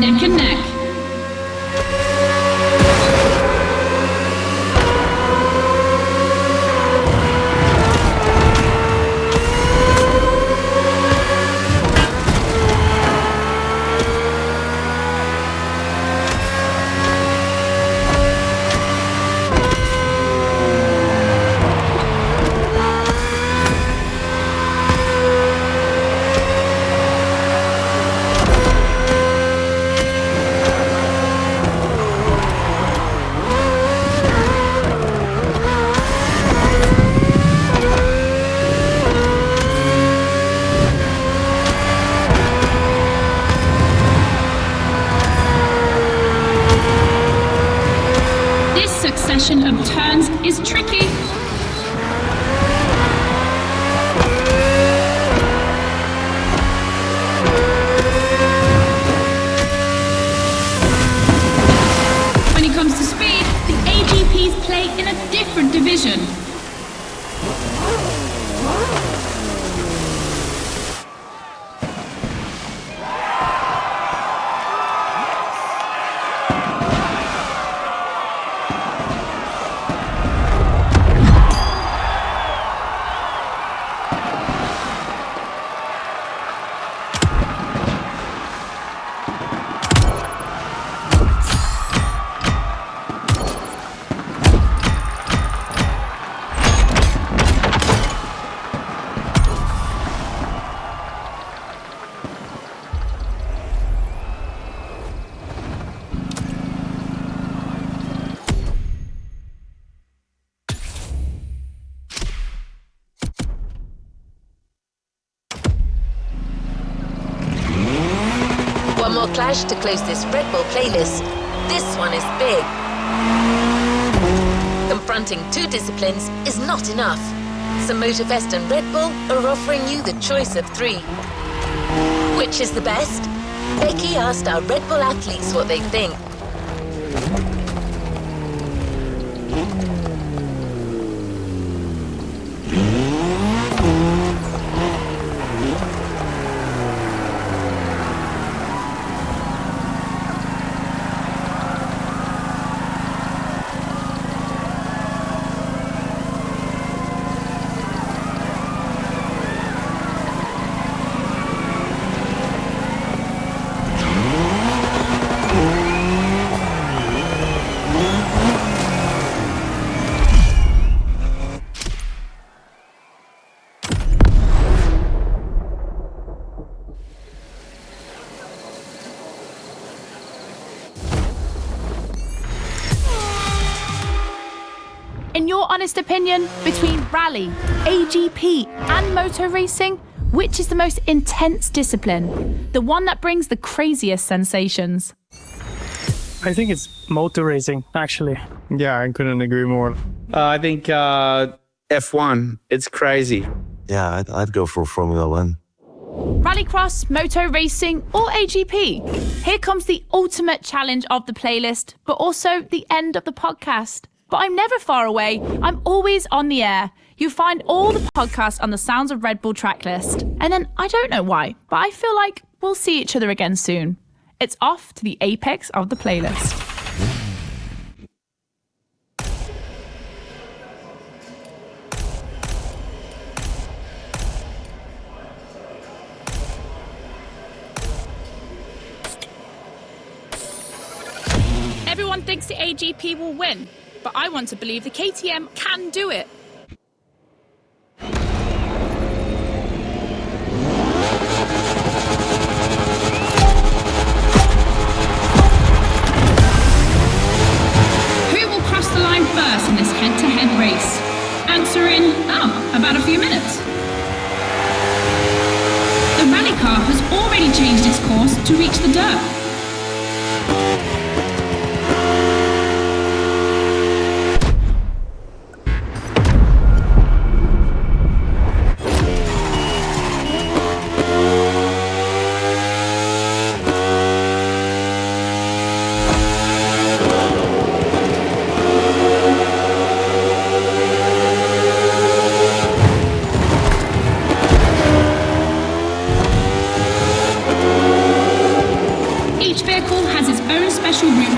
Neck and neck. Succession of turns is tricky. When it comes to speed, the AGPs play in a different division. One more clash to close this Red Bull playlist. This one is big. Confronting two disciplines is not enough. So MotorFest and Red Bull are offering you the choice of three. Which is the best? Becky asked our Red Bull athletes what they think. In your honest opinion, between rally, AGP, and moto racing, which is the most intense discipline? The one that brings the craziest sensations? I think it's motor racing, actually. Yeah, I couldn't agree more. I think F1. It's crazy. Yeah, I'd go for Formula One. Rallycross, moto racing, or AGP? Here comes the ultimate challenge of the playlist, but also the end of the podcast. But I'm never far away. I'm always on the air. You find all the podcasts on the Sounds of Red Bull tracklist. And then I don't know why, but I feel like we'll see each other again soon. It's off to the apex of the playlist. Everyone thinks the AGP will win, but I want to believe the KTM can do it. Who will cross the line first in this head-to-head race? Answer in, about a few minutes. The rally car has already changed its course to reach the dirt.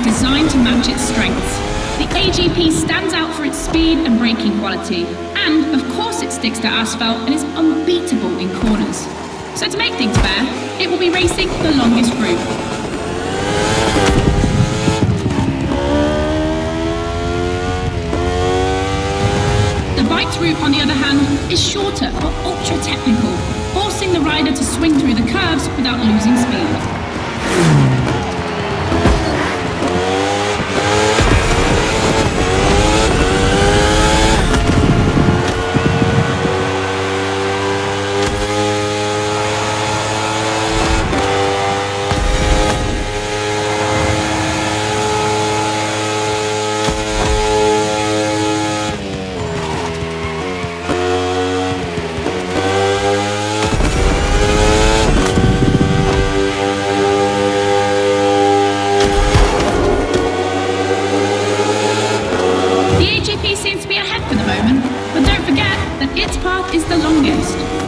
Designed to match its strengths. The AGP stands out for its speed and braking quality, and of course it sticks to asphalt and is unbeatable in corners. So to make things fair, it will be racing the longest route. The bike's route, on the other hand, is shorter but ultra-technical, forcing the rider to swing through the curves without losing speed.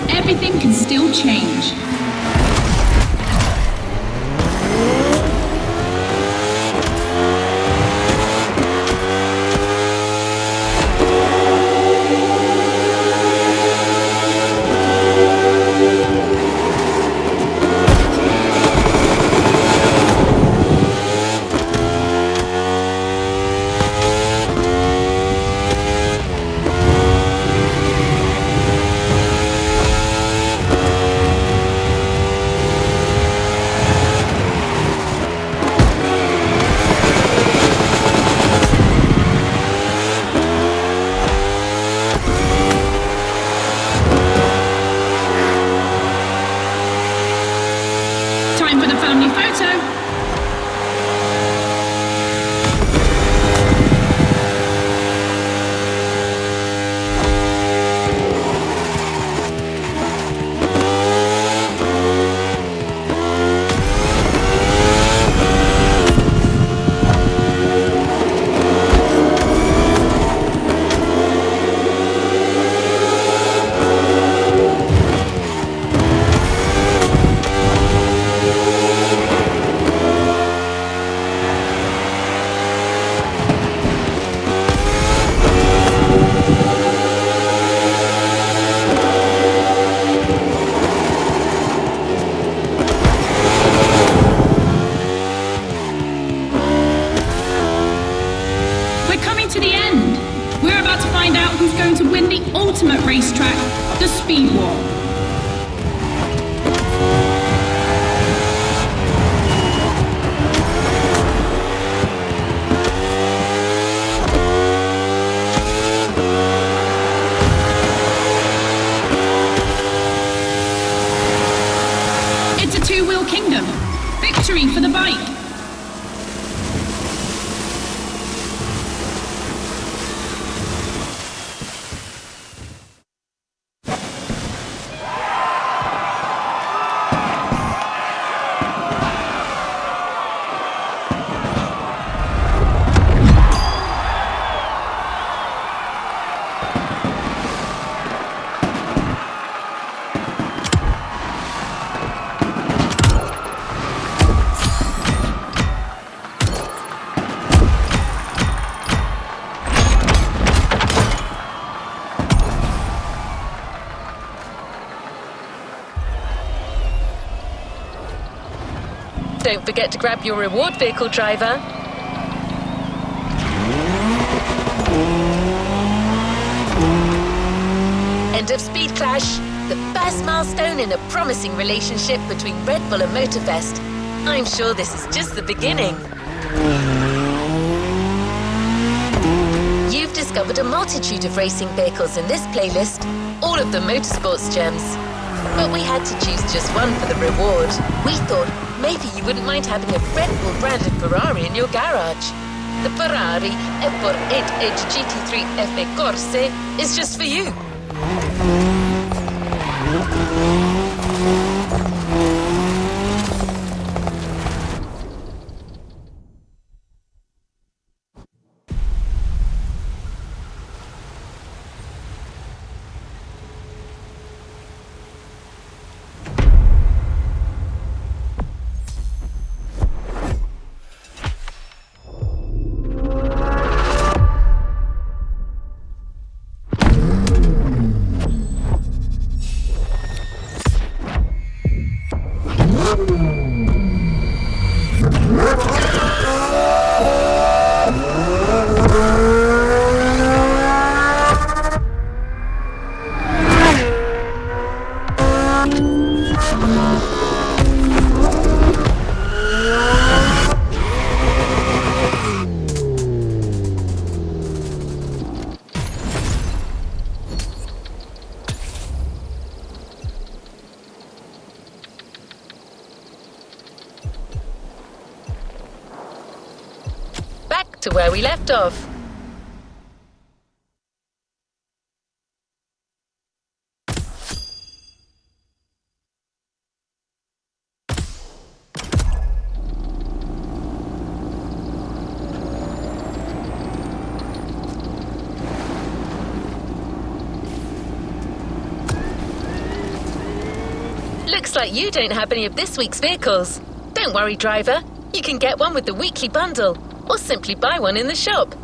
Everything can still change. ultimate racetrack, the Speed War. don't forget to grab your reward vehicle, driver. End of speed clash. The first milestone in a promising relationship between Red Bull and MotorFest. I'm sure this is just the beginning. You've discovered a multitude of racing vehicles in this playlist, all of them motorsports gems. But we had to choose just one for the reward. We thought maybe you wouldn't mind having a Red Bull branded Ferrari in your garage. The Ferrari F48 GT3 F Corse is just for you. To where we left off. Looks like you don't have any of this week's vehicles. Don't worry, driver. You can get one with the weekly bundle, or simply buy one in the shop.